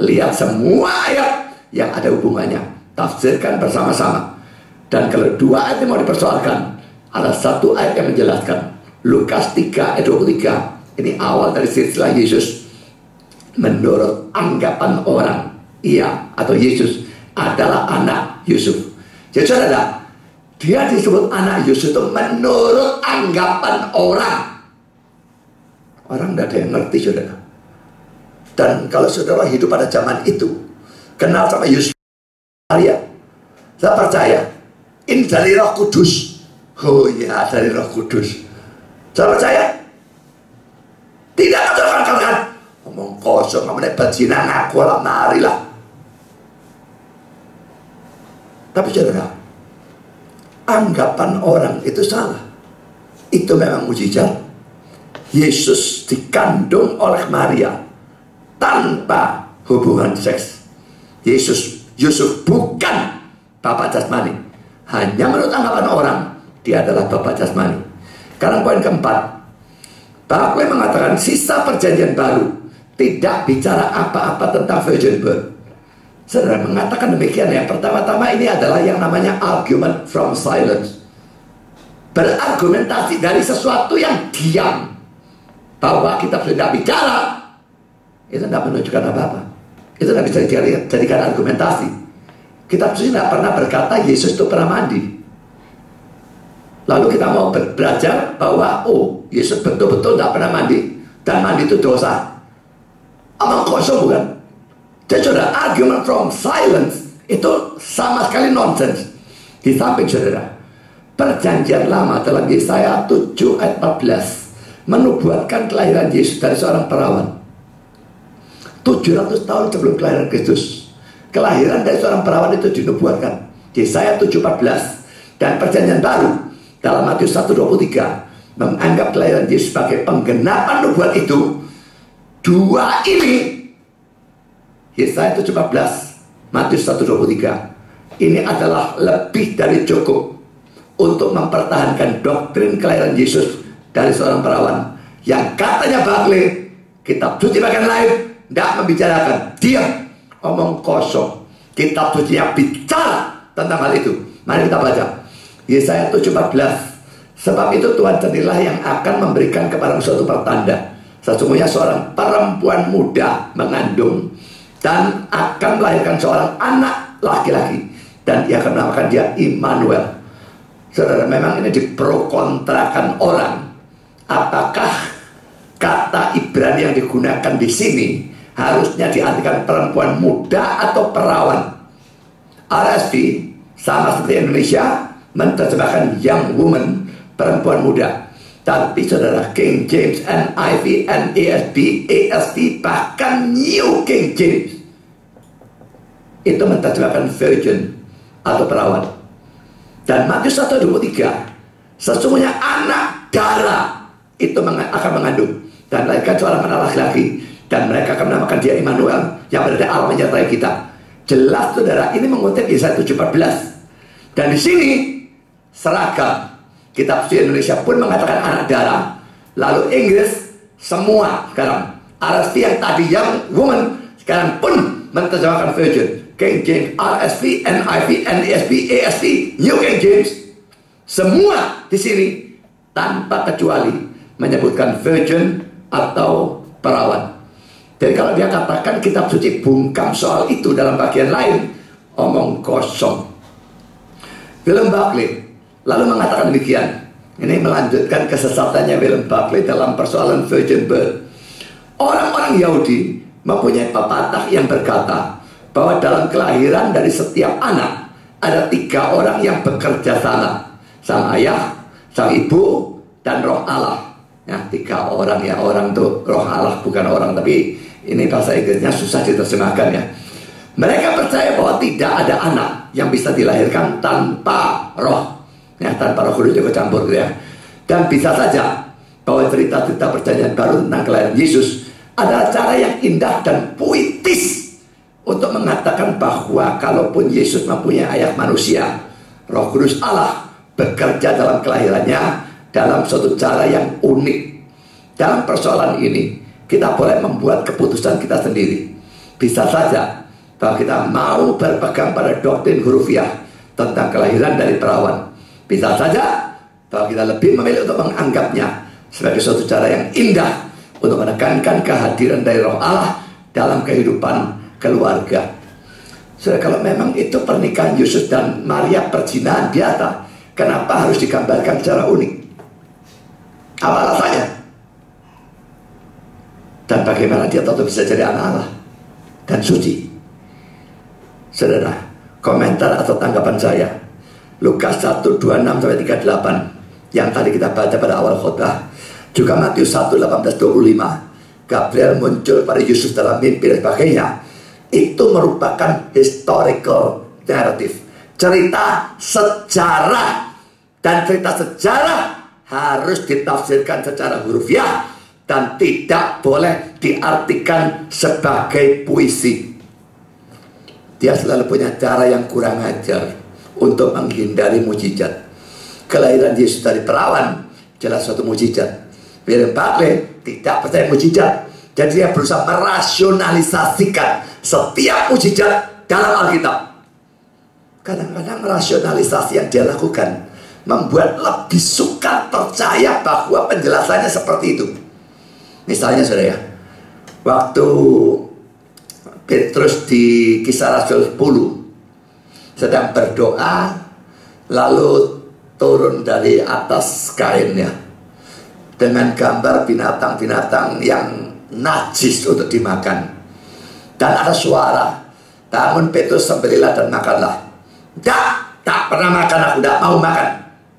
Lihat semua ayat yang ada hubungannya, tafsirkan bersama-sama. Dan kalau dua ayat yang mau dipersoalkan, ada satu ayat yang menjelaskan. Lukas 3 ayat 23. Ini awal dari silsilah Yesus. Menurut anggapan orang, ia atau Yesus adalah anak Yusuf. Jadi saudara, dia disebut anak Yusuf itu menurut anggapan orang. Orang tidak ada yang ngerti saudara. Dan kalau saudara hidup pada zaman itu, kenal sama Yusuf Maria, saya percaya ini dari Roh Kudus. Oh ya, dari Roh Kudus. Saya percaya. Tidak akan katakan ngomong kosong, kamu naik berzina, ngaku lah, marilah. Tapi saudara, anggapan orang itu salah. Itu memang mujizat. Yesus dikandung oleh Maria tanpa hubungan seks. Yusuf bukan bapak jasmani. Hanya menurut anggapan orang, dia adalah bapak jasmani. Sekarang poin keempat, Barclay mengatakan sisa perjanjian baru tidak bicara apa-apa tentang virgin birth. Saudara mengatakan demikian ya. Pertama-tama ini adalah yang namanya argument from silence. Berargumentasi dari sesuatu yang diam. Bahwa kita sudah bicara, itu tidak menunjukkan apa-apa. Itu tidak bisa dijadikan argumentasi. Kita tidak pernah berkata Yesus itu pernah mandi. Lalu kita mau belajar bahwa oh Yesus betul-betul tidak pernah mandi. dan mandi itu dosa. Omong kosong bukan? Jadi saudara, argument from silence itu sama sekali nonsense. Di samping saudara, Perjanjian Lama dalam Yesaya 7 ayat 14 menubuatkan kelahiran Yesus dari seorang perawan. 700 tahun sebelum kelahiran Kristus, kelahiran dari seorang perawan itu dinubuatkan. Yesaya 7:14. Dan Perjanjian Baru dalam Matius 1:23 menganggap kelahiran Yesus sebagai penggenapan nubuat itu. Dua ini, Yesaya 7:14, Matius 1:23, ini adalah lebih dari cukup untuk mempertahankan doktrin kelahiran Yesus dari seorang perawan yang katanya Barclay, kitab suci bagian lain tidak membicarakan. Diam, omong kosong. Kitab suci yang bicara tentang hal itu. Mari kita baca Yesaya 7:14. Sebab itu Tuhan sendirilah yang akan memberikan kepadamu suatu pertanda. Sesungguhnya seorang perempuan muda mengandung dan akan melahirkan seorang anak laki-laki, dan ia akan menamakan dia Immanuel. Saudara, memang ini diprokontrakan orang. Apakah kata Ibrani yang digunakan di sini harusnya diartikan perempuan muda atau perawan? RSV sama seperti Indonesia menerjemahkan young woman, perempuan muda. Tapi saudara, King James, NIV, NASB, ASB, bahkan New King James itu menerjemahkan virgin atau perawan. Dan Matius 1:23, sesungguhnya anak darah itu akan mengandung dan melahirkan seorang anak laki-laki, dan mereka akan menamakan dia Immanuel, yang berarti Allah menyertai kita. Jelas saudara, ini mengutip Yesaya 7:14. Dan di sini seragam. Kitab suci Indonesia pun mengatakan anak darah. Lalu Inggris semua sekarang, RSV yang tadi young woman sekarang pun menerjemahkan virgin. King James, RSV, NIV, NASB, ASB, New King James, semua di sini tanpa kecuali menyebutkan virgin atau perawan. Jadi kalau dia katakan kitab suci bungkam soal itu dalam bagian lain, omong kosong. William Barclay lalu mengatakan demikian. Ini melanjutkan kesesatannya William Barclay dalam persoalan virgin birth. Orang-orang Yahudi mempunyai pepatah yang berkata bahwa dalam kelahiran dari setiap anak ada 3 orang yang bekerja sama. Sang ayah, sang ibu, dan roh Allah. Ya, 3 orang ya, orang itu roh Allah, bukan orang, tapi ini bahasa Inggrisnya susah diterjemahkan ya. Mereka percaya bahwa tidak ada anak yang bisa dilahirkan tanpa roh. Ya, tanpa Roh Kudus juga campur gitu ya. Dan bisa saja bahwa cerita-cerita Perjanjian Baru tentang kelahiran Yesus adalah cara yang indah dan puitis untuk mengatakan bahwa kalaupun Yesus mempunyai ayah manusia, Roh Kudus Allah bekerja dalam kelahirannya dalam suatu cara yang unik. Dalam persoalan ini kita boleh membuat keputusan kita sendiri. Bisa saja bahwa kita mau berpegang pada doktrin hurufiah tentang kelahiran dari perawan. Bisa saja bahwa kita lebih memilih untuk menganggapnya sebagai suatu cara yang indah untuk menekankan kehadiran dari Roh Allah dalam kehidupan keluarga. Saudara, kalau memang itu pernikahan Yesus dan Maria perzinahan biasa, kenapa harus digambarkan secara unik? Apa alasannya? Dan bagaimana dia tentu bisa jadi anak Allah dan suci? Saudara, komentar atau tanggapan saya, Lukas 1:26-38 yang tadi kita baca pada awal khotbah, juga Matius 1:18-25, Gabriel muncul pada Yusuf dalam mimpi dan sebagainya. Itu merupakan historical narrative, cerita sejarah, dan cerita sejarah harus ditafsirkan secara hurufiah dan tidak boleh diartikan sebagai puisi. Dia selalu punya cara yang kurang ajar untuk menghindari mujizat. Kelahiran Yesus dari perawan jelas suatu mujizat. William Barclay tidak percaya mujizat, jadi dia berusaha merasionalisasikan setiap mujizat dalam Alkitab. Kadang-kadang rasionalisasi yang dia lakukan membuat lebih suka percaya bahwa penjelasannya seperti itu. Misalnya saudara ya, waktu Petrus di Kisah Rasul 10 sedang berdoa, lalu turun dari atas kainnya, dengan gambar binatang-binatang yang najis untuk dimakan. Dan ada suara, bangun Petrus, sembelihlah dan makanlah. Tak pernah makan, aku tidak mau makan.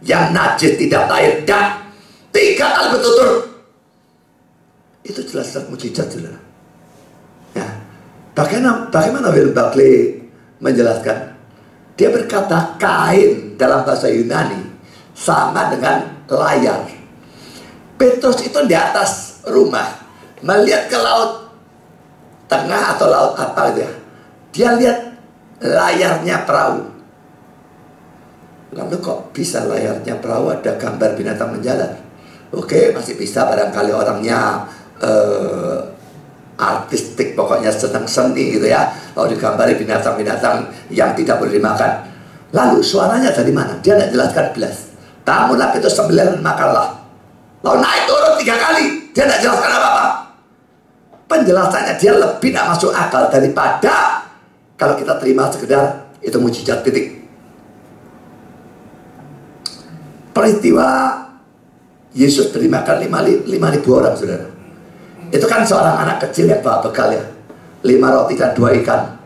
Yang najis tidak lahir, dak. 3 kali berturut-turut. Itu jelas-jelas mujizat, saudara. Ya. Bagaimana William Barclay menjelaskan? Dia berkata kain dalam bahasa Yunani sama dengan layar. Petrus itu di atas rumah melihat ke laut tengah atau laut apa gitu ya. Dia lihat layarnya perahu. Lalu kok bisa layarnya perahu ada gambar binatang menjalar? Oke, masih bisa, barangkali orangnya artistik, pokoknya senang seni gitu ya. Lalu digambari binatang-binatang yang tidak boleh dimakan. Lalu suaranya dari mana? Dia tidak jelaskan jelas. Bangunlah Petrus, sembelihlah dan makanlah. Lalu naik turun 3 kali. Dia tidak jelaskan apa-apa. Penjelasannya dia lebih tidak masuk akal daripada kalau kita terima sekedar itu mujizat, titik. Peristiwa Yesus beri makan 5.000 orang, saudara. Itu kan seorang anak kecil yang bawa bekal ya. 5 roti dan 2 ikan.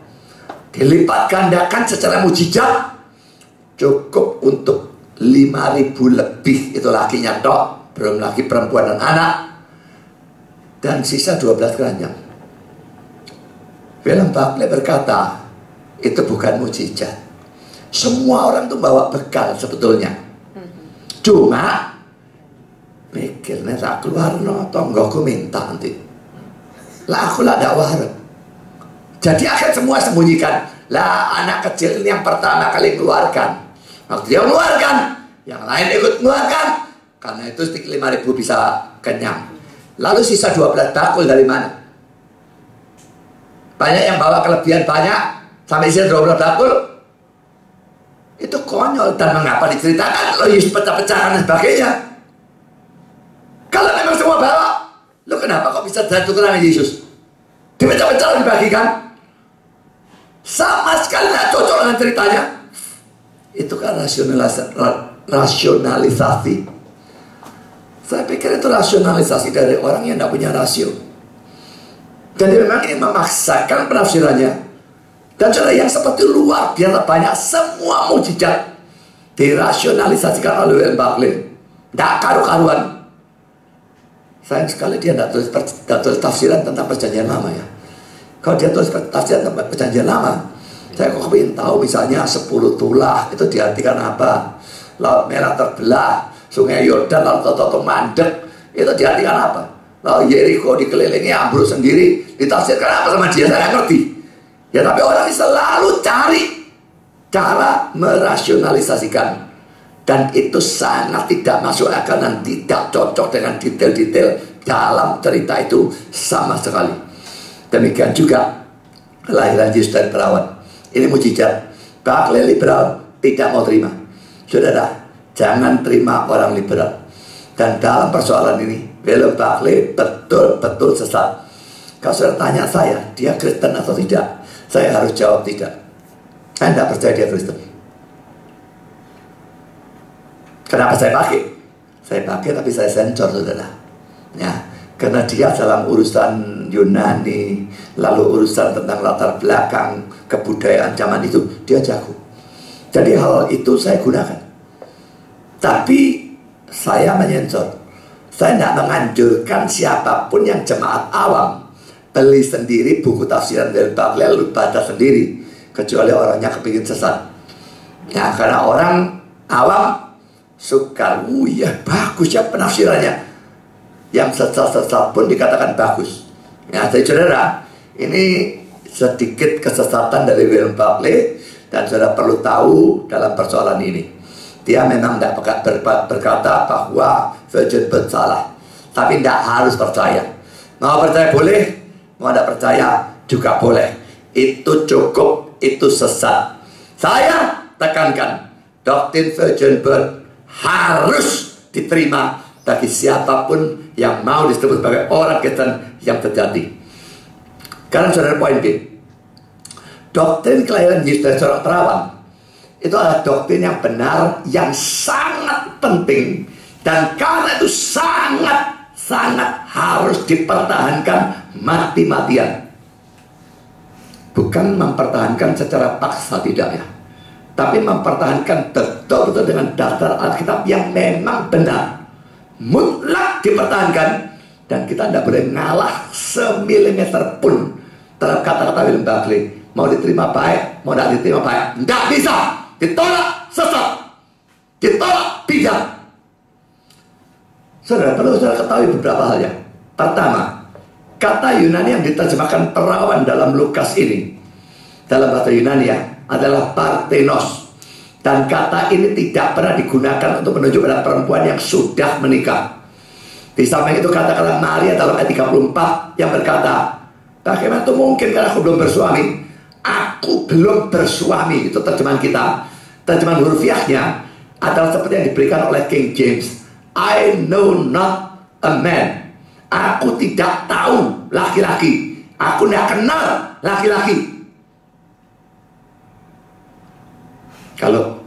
Dilipat gandakan secara mujizat. Cukup untuk 5.000 lebih. Itu lakinya tok. Belum lagi perempuan dan anak. Dan sisa 12 keranjang. William Barclay berkata, itu bukan mujizat. Semua orang tuh bawa bekal sebetulnya. Cuma mikirnya tak keluar no, tonggoku minta nanti. Lah aku lah dakwah. Jadi akhirnya semua sembunyikan. Lah anak kecil ini yang pertama kali keluarkan. Waktu dia mengeluarkan, yang lain ikut mengeluarkan. Karena itu 5.000 bisa kenyang. Lalu sisa 12 bakul dari mana? Banyak yang bawa kelebihan banyak sampai sisa 12 bakul. Itu konyol. Dan mengapa diceritakan? Lo Yesus pecah-pecahan dan sebagainya. Kalau memang semua bawa, lo kenapa kok bisa jatuh ke tangan Yesus? Dipecah-pecah dibagikan. Sama sekali tidak cocok dengan ceritanya. Itu kan rasionalisasi. Saya pikir itu rasionalisasi dari orang yang tidak punya rasio. Jadi memang ini memaksakan penafsirannya. Dan saudara, yang seperti luar biasa banyak, semua mujizat dirasionalisasikan oleh William Barclay. Tidak karu-karuan. Sayang sekali dia tidak tulis tafsiran tentang perjanjian lama ya. Kalau dia tulis tafsiran tentang perjanjian lama, saya kok ingin tahu misalnya 10 tulah itu diartikan apa. Laut Merah terbelah, Sungai Yordan lalu toto mandek, itu diartikan apa. Lalu Yeriko dikelilingi ambruk sendiri, ditafsirkan apa sama dia, saya nggak ngerti. Ya tapi orang ini selalu cari cara merasionalisasikan. Dan itu sangat tidak masuk akal dan tidak cocok dengan detail-detail dalam cerita itu sama sekali. Demikian juga kelahiran Yesus dari perawan. Ini mujizat. Barclay liberal tidak mau terima. Saudara, jangan terima orang liberal. Dan dalam persoalan ini, William Barclay betul-betul sesat. Kalau saudara tanya saya, dia Kristen atau tidak? Saya harus jawab tidak. Saya tidak percaya dia Kristen. Kenapa saya pakai? Saya pakai tapi saya sensor, saudara. Ya, karena dia dalam urusan Yunani, lalu urusan tentang latar belakang kebudayaan zaman itu, dia jago. Jadi hal itu saya gunakan. Tapi saya menyensor. Saya tidak menganjurkan siapapun yang jemaat awam beli sendiri buku tafsiran dari Barclay lalu baca sendiri, kecuali orangnya kepingin sesat. Ya, karena orang awam suka, ya bagus ya penafsirannya. Yang sesat-sesat pun dikatakan bagus. Ya, jadi saudara, ini sedikit kesesatan dari William Barclay. Dan saudara perlu tahu dalam persoalan ini, dia memang tidak berkata bahwa virgin birth salah. Tapi tidak harus percaya. Mau percaya boleh, mau tidak percaya juga boleh. Itu cukup, itu sesat. Saya tekankan, doktrin virgin birth harus diterima bagi siapapun yang mau disebut sebagai orang Kristen yang sejati. Karena saudara, poin B, doktrin kelahiran Yesus dari seorang perawan itu adalah doktrin yang benar, yang sangat penting Dan karena itu sangat harus dipertahankan mati-matian. Bukan mempertahankan secara paksa, tidak ya, tapi mempertahankan betul-betul dengan dasar Alkitab yang memang benar, mutlak dipertahankan. Dan kita tidak boleh ngalah semilimeter pun terhadap kata-kata William Barclay. Mau diterima baik, mau tidak diterima baik, tidak bisa. Ditolak sesat, ditolak bijak. Saudara, perlu saudara ketahui beberapa hal ya. Pertama, kata Yunani yang diterjemahkan perawan dalam Lukas ini, dalam bahasa Yunani ya, adalah parthenos. Dan kata ini tidak pernah digunakan untuk menunjuk pada perempuan yang sudah menikah. Di samping itu kata-kata Maria dalam ayat 34 yang berkata, bagaimana itu mungkin karena aku belum bersuami? Aku belum bersuami. Itu terjemahan kita. Terjemahan hurufiahnya adalah seperti yang diberikan oleh King James. I know not a man. Aku tidak tahu laki-laki. Aku tidak kenal laki-laki. Kalau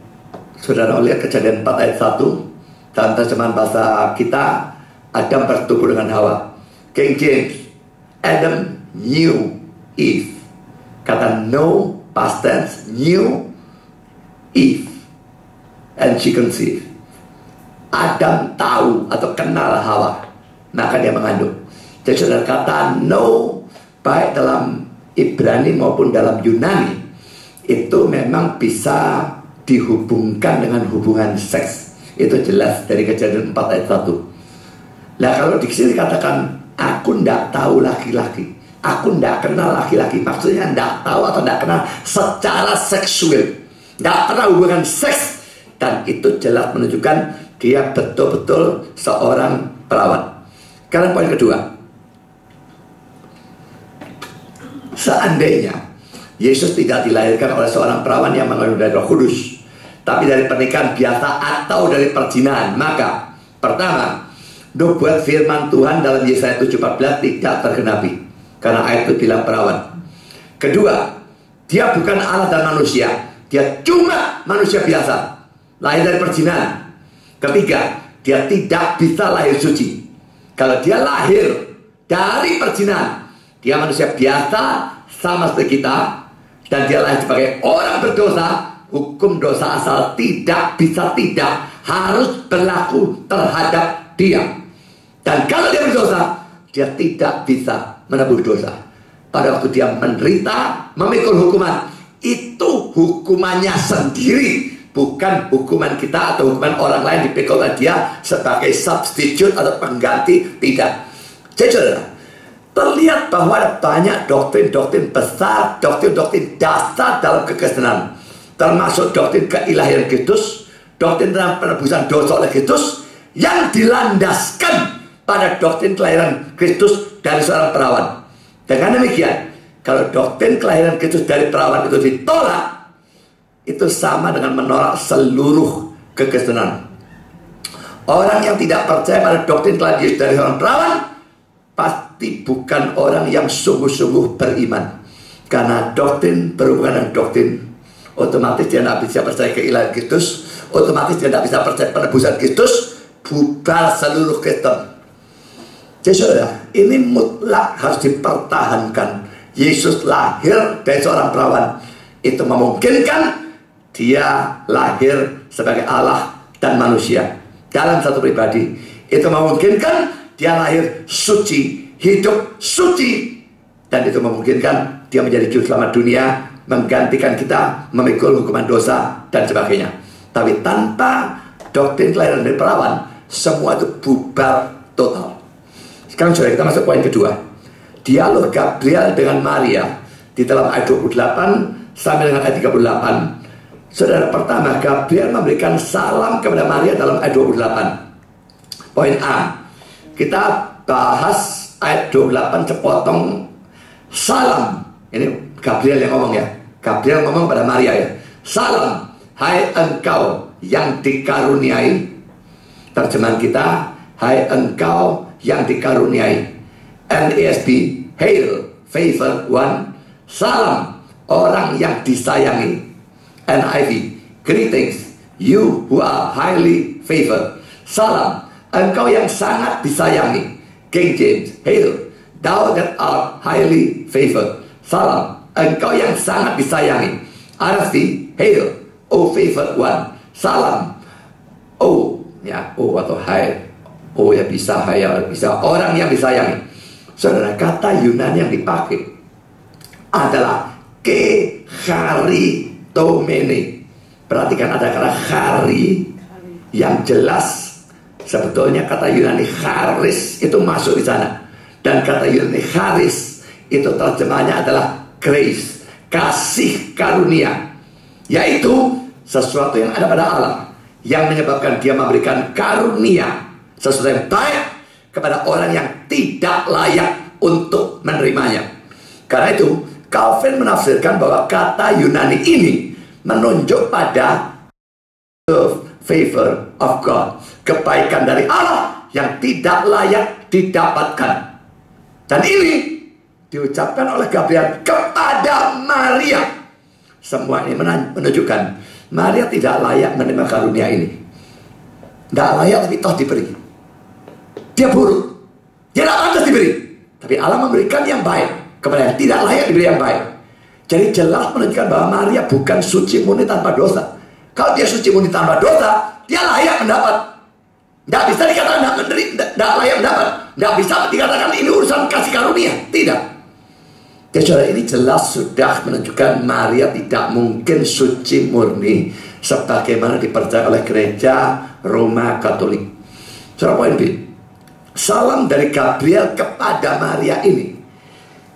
saudara lihat Kejadian 4 ayat 1 dalam terjemahan bahasa kita, Adam bertumbuh dengan Hawa. King James, Adam knew Eve. Kata no past tense, knew Eve, and she conceived. Adam tahu atau kenal Hawa, maka dia mengandung. Jadi saudara, kata no baik dalam Ibrani maupun dalam Yunani itu memang bisa dihubungkan dengan hubungan seks. Itu jelas dari Kejadian 4 ayat 1. Nah, kalau di sini dikatakan aku tidak tahu laki-laki, aku tidak kenal laki-laki, maksudnya tidak tahu atau tidak kenal secara seksual, tidak pernah hubungan seks. Dan itu jelas menunjukkan dia betul-betul seorang perawan. Sekarang poin kedua, seandainya Yesus tidak dilahirkan oleh seorang perawan yang mengandung dari Roh Kudus, tapi dari pernikahan biasa atau dari perzinahan, maka pertama, nubuat firman Tuhan dalam Yesaya 7:14 tidak tergenapi, karena ayat itu bilang perawan. Kedua, dia bukan Allah dan manusia, dia cuma manusia biasa, lahir dari perzinahan. Ketiga, dia tidak bisa lahir suci. Kalau dia lahir dari perzinahan, dia manusia biasa sama seperti kita, dan dia lahir sebagai orang berdosa. Hukum dosa asal tidak bisa tidak harus berlaku terhadap dia. Dan kalau dia berdosa, dia tidak bisa menebus dosa. Pada waktu dia menderita, memikul hukuman, itu hukumannya sendiri, bukan hukuman kita atau hukuman orang lain dipikul oleh dia sebagai substitute atau pengganti. Tidak. Jadi saudara, terlihat bahwa ada banyak doktrin-doktrin besar, doktrin-doktrin dasar dalam kekristenan, termasuk doktrin keilahian Kristus, doktrin tentang penebusan dosa oleh Kristus, yang dilandaskan pada doktrin kelahiran Kristus dari seorang perawan. Dengan demikian, kalau doktrin kelahiran Kristus dari perawan itu ditolak, itu sama dengan menolak seluruh kekristenan. Orang yang tidak percaya pada doktrin kelahiran Yesus dari seorang perawan pasti bukan orang yang sungguh-sungguh beriman. Karena doktrin berhubungan dengan doktrin, otomatis dia tidak bisa percaya keilahian Kristus, otomatis dia tidak bisa percaya penebusan Kristus, bubar seluruh Kristen. Jadi saudara, ini mutlak harus dipertahankan. Yesus lahir dari seorang perawan, itu memungkinkan dia lahir sebagai Allah dan manusia dalam satu pribadi. Itu memungkinkan dia lahir suci, hidup suci, dan itu memungkinkan dia menjadi juru selamat dunia, menggantikan kita, memikul hukuman dosa dan sebagainya. Tapi tanpa doktrin kelahiran dari perawan, semua itu bubar total. Sekarang saudara, kita masuk poin kedua. Dialog Gabriel dengan Maria di dalam ayat 28 sampai dengan ayat 38. Saudara, pertama, Gabriel memberikan salam kepada Maria dalam ayat 28. Poin A, kita bahas ayat 28 sepotong. Salam, ini Gabriel yang ngomong ya. Gabriel ngomong pada Maria ya. Salam, hai engkau yang dikaruniai. Terjemahan kita, hai engkau yang dikaruniai. NASB, hail, favor one. Salam, orang yang disayangi. NIV, greetings, you who are highly favored. Salam, engkau yang sangat disayangi. King James, hail, thou that art highly favored. Salam, engkau yang sangat disayangi. RSV, hail, O favored one. Salam, O, ya, O atau hai. O ya bisa, hai ya bisa. Orang yang disayangi. Saudara, kata Yunani yang dipakai adalah kecharitomene. Perhatikan ada kata chari yang jelas. Sebetulnya kata Yunani charis itu masuk di sana. Dan kata Yunani charis itu terjemahnya adalah grace, kasih karunia. Yaitu sesuatu yang ada pada Allah, yang menyebabkan dia memberikan karunia, sesuatu yang baik kepada orang yang tidak layak untuk menerimanya. Karena itu Calvin menafsirkan bahwa kata Yunani ini menunjuk pada favor of God, kebaikan dari Allah yang tidak layak didapatkan. Dan ini diucapkan oleh Gabriel kepada Maria. Semua ini menunjukkan Maria tidak layak menerima karunia ini. Tidak layak, tapi toh diberi. Dia buruk, dia tidak pantas diberi. Tapi Allah memberikan yang baik kepada yang tidak layak diberi yang baik. Jadi jelas menunjukkan bahwa Maria bukan suci murni tanpa dosa. Kalau dia suci murni tanpa dosa, dia layak mendapat. Tidak bisa dikatakan tidak layak mendapat. Tidak bisa dikatakan ini urusan kasih karunia. Tidak. Jadi saudara, ini jelas sudah menunjukkan Maria tidak mungkin suci murni sebagaimana dipercaya oleh gereja Roma Katolik. Saudara, poin B, salam dari Gabriel kepada Maria ini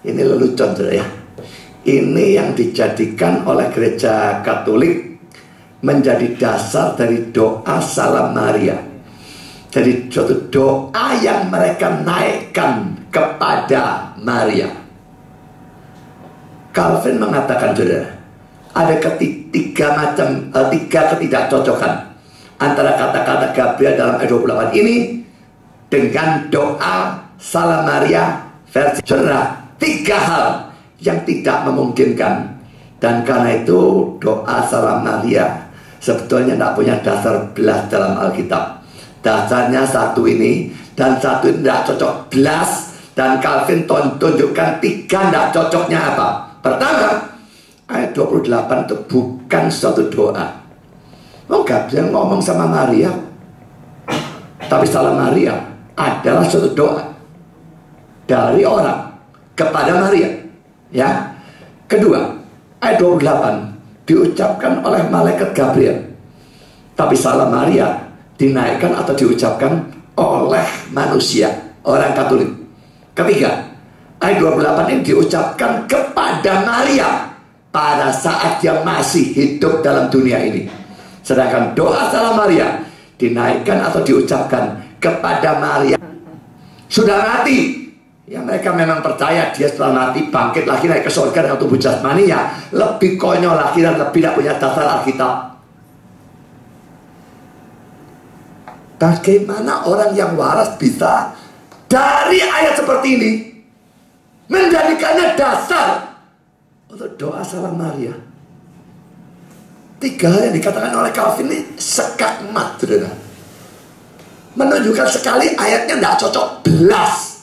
lelucon, saudara ya. Ini yang dijadikan oleh gereja Katolik menjadi dasar dari doa salam Maria. Jadi suatu doa yang mereka naikkan kepada Maria. Calvin mengatakan, saudara, ada tiga ketidakcocokan antara kata-kata Gabriel dalam ayat 28 ini dengan doa salam Maria versi saudara. Tiga hal yang tidak memungkinkan. Dan karena itu doa salam Maria sebetulnya tidak punya dasar belas dalam Alkitab. Dasarnya satu ini, dan satu ini tidak cocok belas. Dan Calvin tunjukkan tiga tidak cocoknya apa. Pertama, ayat 28 itu bukan suatu doa. Gabriel ngomong sama Maria, tapi salam Maria adalah suatu doa dari orang kepada Maria. Ya. Kedua, ayat 28 diucapkan oleh malaikat Gabriel, tapi salam Maria dinaikkan atau diucapkan oleh manusia, orang Katolik. Ketiga, ayat 28 ini diucapkan kepada Maria pada saat dia masih hidup dalam dunia ini. Sedangkan doa salam Maria dinaikkan atau diucapkan kepada Maria sudah mati. Ya, mereka memang percaya dia setelah mati bangkit lagi naik ke surga dengan tubuh jasmaninya. Lebih konyol lagi dan lebih tidak punya dasar Alkitab. Bagaimana orang yang waras bisa dari ayat seperti ini menjadikannya dasar untuk doa salam Maria? Tiga hal yang dikatakan oleh Calvin ini sekakmat, saudara. Menunjukkan sekali ayatnya tidak cocok belas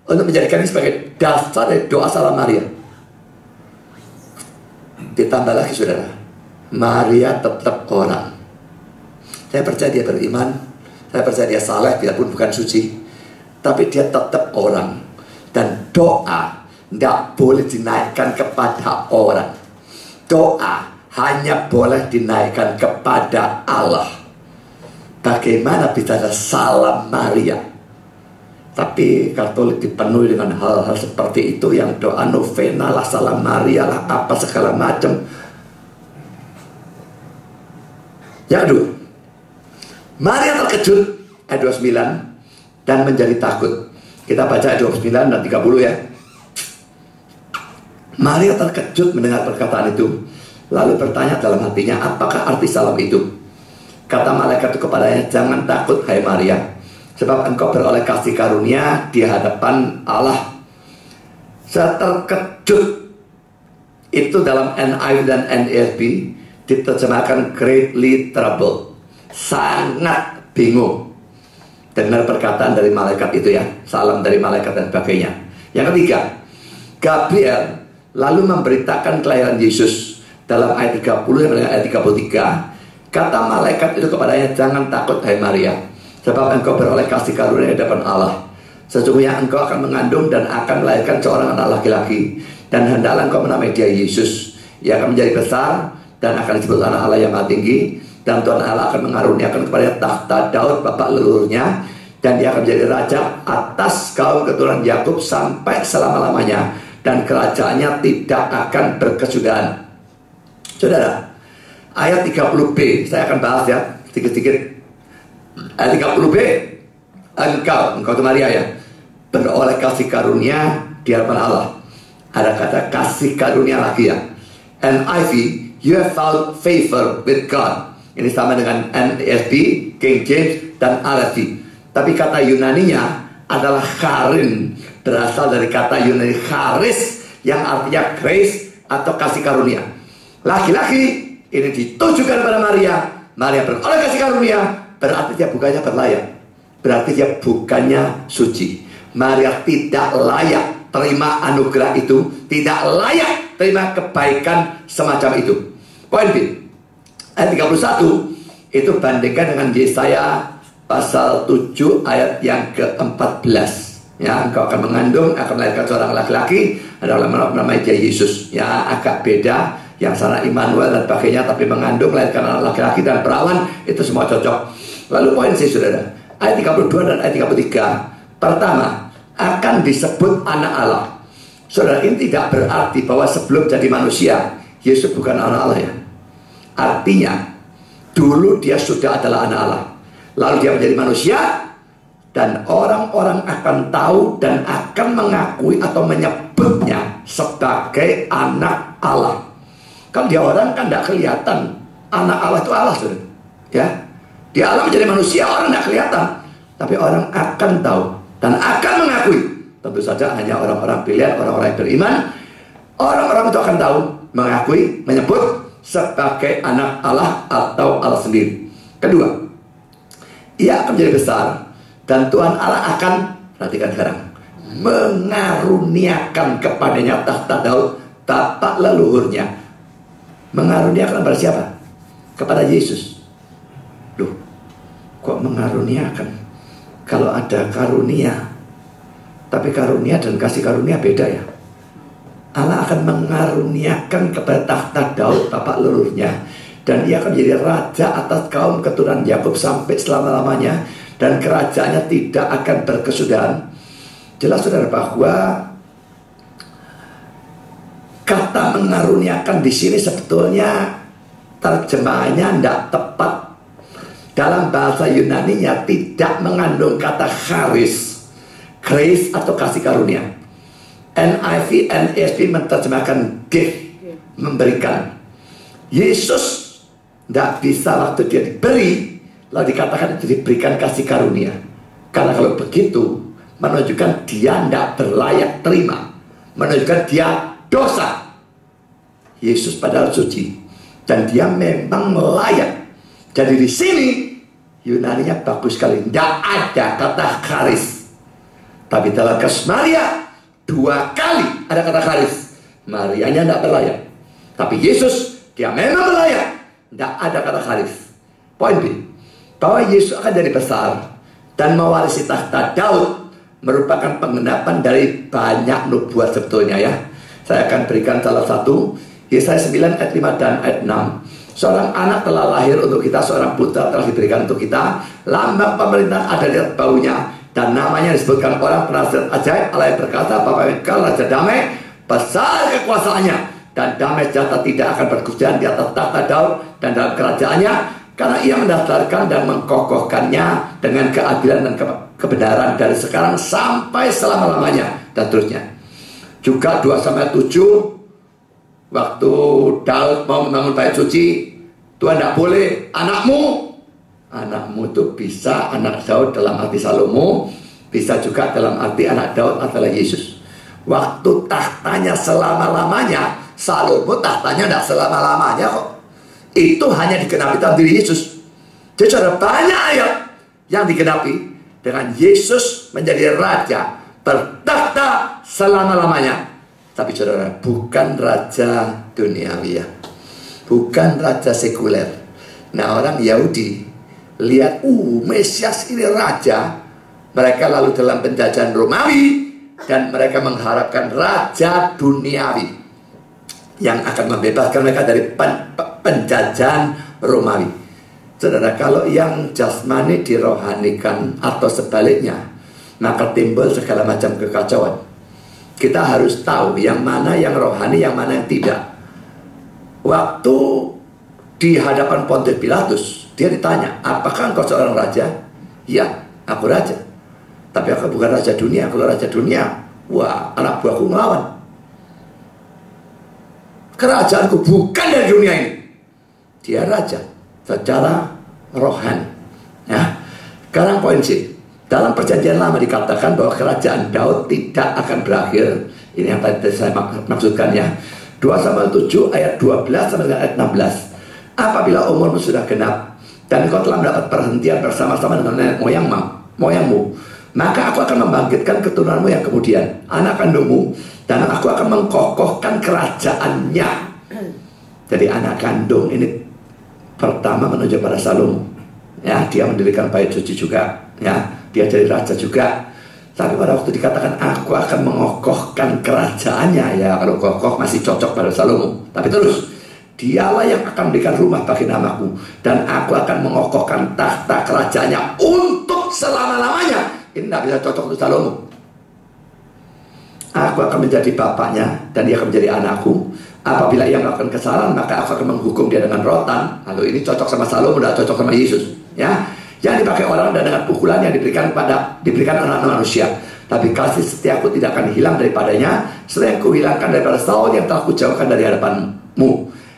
untuk menjadikan ini sebagai dasar dari doa salam Maria. Ditambah lagi, saudara, Maria tetap orang. Saya percaya dia beriman, saya percaya dia saleh biarpun bukan suci, tapi dia tetap orang. Dan doa tidak boleh dinaikkan kepada orang. Doa hanya boleh dinaikkan kepada Allah. Bagaimana bisa ada salam Maria? Tapi Katolik dipenuhi dengan hal-hal seperti itu, yang doa novena lah, salam Maria lah, apa segala macam. Yang kedua, Maria terkejut ayat 29 dan menjadi takut. Kita baca ayat 29 dan 30 ya. Maria terkejut mendengar perkataan itu, lalu bertanya dalam hatinya, apakah arti salam itu? Kata malaikat itu kepadanya, jangan takut hai Maria, sebab engkau beroleh kasih karunia di hadapan Allah. Terkejut itu dalam NIV dan NASB diterjemahkan greatly troubled, sangat bingung. dengar perkataan dari malaikat itu ya, salam dari malaikat dan sebagainya. Yang ketiga, Gabriel lalu memberitakan kelahiran Yesus dalam ayat 30 sampai ayat 33. Kata malaikat itu kepadanya, jangan takut hai Maria, sebab engkau beroleh kasih karunia di hadapan Allah. Sesungguhnya engkau akan mengandung dan akan melahirkan seorang anak laki-laki, dan hendaklah engkau menamai dia Yesus. Ia akan menjadi besar dan akan disebut anak Allah yang Maha Tinggi, dan Tuhan Allah akan mengaruniakan kepada tahta Daud bapak leluhurnya, dan dia akan menjadi raja atas kaum keturunan Yakub sampai selama-lamanya, dan kerajaannya tidak akan berkesudahan. Saudara, ayat 30b saya akan bahas ya sedikit-sedikit. Ayat 30b, engkau itu Maria ya, beroleh kasih karunia di hadapan Allah. Ada kata kasih karunia lagi ya. NIV, you have found favor with God. Ini sama dengan NASB, King James, dan RSV. Tapi kata Yunaninya adalah charin, berasal dari kata Yunani charis, yang artinya grace atau kasih karunia. Laki-laki ini ditujukan kepada Maria. Maria beroleh kasih karunia, berarti dia bukannya berlayak, berarti dia bukannya suci. Maria tidak layak terima anugerah itu, tidak layak terima kebaikan semacam itu. Poin B, ayat 31 itu bandingkan dengan Yesaya pasal 7 ayat yang ke-14. Ya, engkau akan mengandung, akan melahirkan seorang laki-laki, adalah namanya dia Yesus. Ya, agak beda, yang sana Immanuel dan sebagainya, tapi mengandung, melahirkan anak laki-laki dan perawan, itu semua cocok. Lalu poin C, saudara, ayat 32 dan ayat 33. Pertama, akan disebut anak Allah. Saudara, ini tidak berarti bahwa sebelum jadi manusia Yesus bukan anak Allah ya. Artinya dulu dia sudah adalah anak Allah, lalu dia menjadi manusia, dan orang-orang akan tahu dan akan mengakui atau menyebutnya sebagai anak Allah. Kalau dia orang kan tidak kelihatan, anak Allah itu Allah, saudara. Ya, dia Allah menjadi manusia, orang tidak kelihatan, tapi orang akan tahu dan akan mengakui. Tentu saja hanya orang-orang pilihan, orang-orang yang beriman. Orang-orang itu akan tahu, mengakui, menyebut sebagai anak Allah atau Allah sendiri. Kedua, ia akan menjadi besar, dan Tuhan Allah akan, perhatikan sekarang, mengaruniakan kepadanya tahta Daud bapak leluhurnya. Mengaruniakan kepada siapa? Kepada Yesus. Loh, kok mengaruniakan? Kalau ada karunia, tapi karunia dan kasih karunia beda ya. Allah akan mengaruniakan kepada tahta Daud bapak leluhurnya, dan ia akan menjadi raja atas kaum keturunan Yakub sampai selama-lamanya, dan kerajaannya tidak akan berkesudahan. Jelas saudara bahwa kata mengaruniakan di sini sebetulnya terjemahannya tidak tepat. Dalam bahasa Yunaninya tidak mengandung kata charis, grace atau kasih karunia. NIV, NASB menerjemahkan gift, memberikan. Yesus tidak bisa waktu dia diberi lalu dikatakan itu diberikan kasih karunia, karena kalau begitu menunjukkan dia tidak berlayak terima, menunjukkan dia dosa. Yesus padahal suci dan dia memang layak. Jadi di sini Yunaninya bagus sekali, tidak ada kata charis. Tapi dalam kasus Maria 2 kali ada kata charis. Marianya tidak berlayak, tapi Yesus dia memang berlayak, tidak ada kata charis. Poin B, bahwa Yesus akan jadi besar dan mewarisi tahta Daud merupakan penggenapan dari banyak nubuat sebetulnya ya. Saya akan berikan salah satu, Yesaya 9 ayat 5 dan ayat 6. Seorang anak telah lahir untuk kita, seorang putra telah diberikan untuk kita, lambang pemerintahan ada di atas bahunya, dan namanya disebutkan orang penasihat ajaib, Allah yang berkata, Bapa yang kekal, Raja damai, besar kekuasaannya, dan damai sejahtera tidak akan berkesudahan di atas tahta Daud dan dalam kerajaannya, karena ia mendasarkan dan mengkokohkannya dengan keadilan dan kebenaran dari sekarang sampai selama-lamanya, dan terusnya. Juga 2 Samuel 7, waktu Daud mau membangun bait suci, Tuhan tidak boleh anakmu itu bisa anak Daud dalam arti Salomo, bisa juga dalam arti anak Daud adalah Yesus. Waktu tahtanya selama-lamanya, Salomo tahtanya tidak selama-lamanya kok. Itu hanya digenapi dalam diri Yesus. Jadi ada banyak ayat yang digenapi dengan Yesus menjadi raja, bertakhta selama-lamanya. Tapi saudara, bukan raja duniawi ya, bukan raja sekuler. Nah, orang Yahudi lihat, Mesias ini raja. Mereka lalu dalam penjajahan Romawi, dan mereka mengharapkan raja duniawi yang akan membebaskan mereka dari penjajahan Romawi. Saudara, kalau yang jasmani dirohanikan atau sebaliknya, maka timbul segala macam kekacauan. Kita harus tahu yang mana yang rohani, yang mana yang tidak. Waktu di hadapan Pontius Pilatus, dia ditanya, apakah engkau seorang raja? Ya, aku raja. Tapi aku bukan raja dunia. Kalau raja dunia, wah, anak buahku melawan. Kerajaanku bukan dari dunia ini. Dia raja secara rohani. Ya. Sekarang poin C. Dalam perjanjian lama dikatakan bahwa kerajaan Daud tidak akan berakhir. Ini yang tadi saya maksudkan ya. 2 Samuel 7 ayat 12 sampai dengan ayat 16. Apabila umurmu sudah genap dan kau telah mendapat perhentian bersama-sama dengan nenek moyangmu, maka aku akan membangkitkan keturunanmu yang kemudian, anak kandungmu, dan aku akan mengkokohkan kerajaannya. Jadi anak kandung ini pertama menunjuk pada Salomo. Ya, dia mendirikan bait suci juga. Ya, dia jadi raja juga. Tapi pada waktu dikatakan aku akan mengokohkan kerajaannya, ya kalau kokoh masih cocok pada Salomo. Tapi terus, dialah yang akan memberikan rumah bagi namaku, dan aku akan mengokohkan tahta kerajaannya untuk selama-lamanya. Ini tidak bisa cocok untuk Salomo. Aku akan menjadi bapaknya dan dia akan menjadi anakku. Apabila ia melakukan kesalahan, maka aku akan menghukum dia dengan rotan. Lalu ini cocok sama Salomo, tidak cocok sama Yesus. Ya, yang dipakai orang dan dengan pukulan yang diberikan anak manusia. Tapi kasih setiaku tidak akan hilang daripadanya, setelah yang kuhilangkan daripada Saul yang telah kujauhkan dari hadapanmu.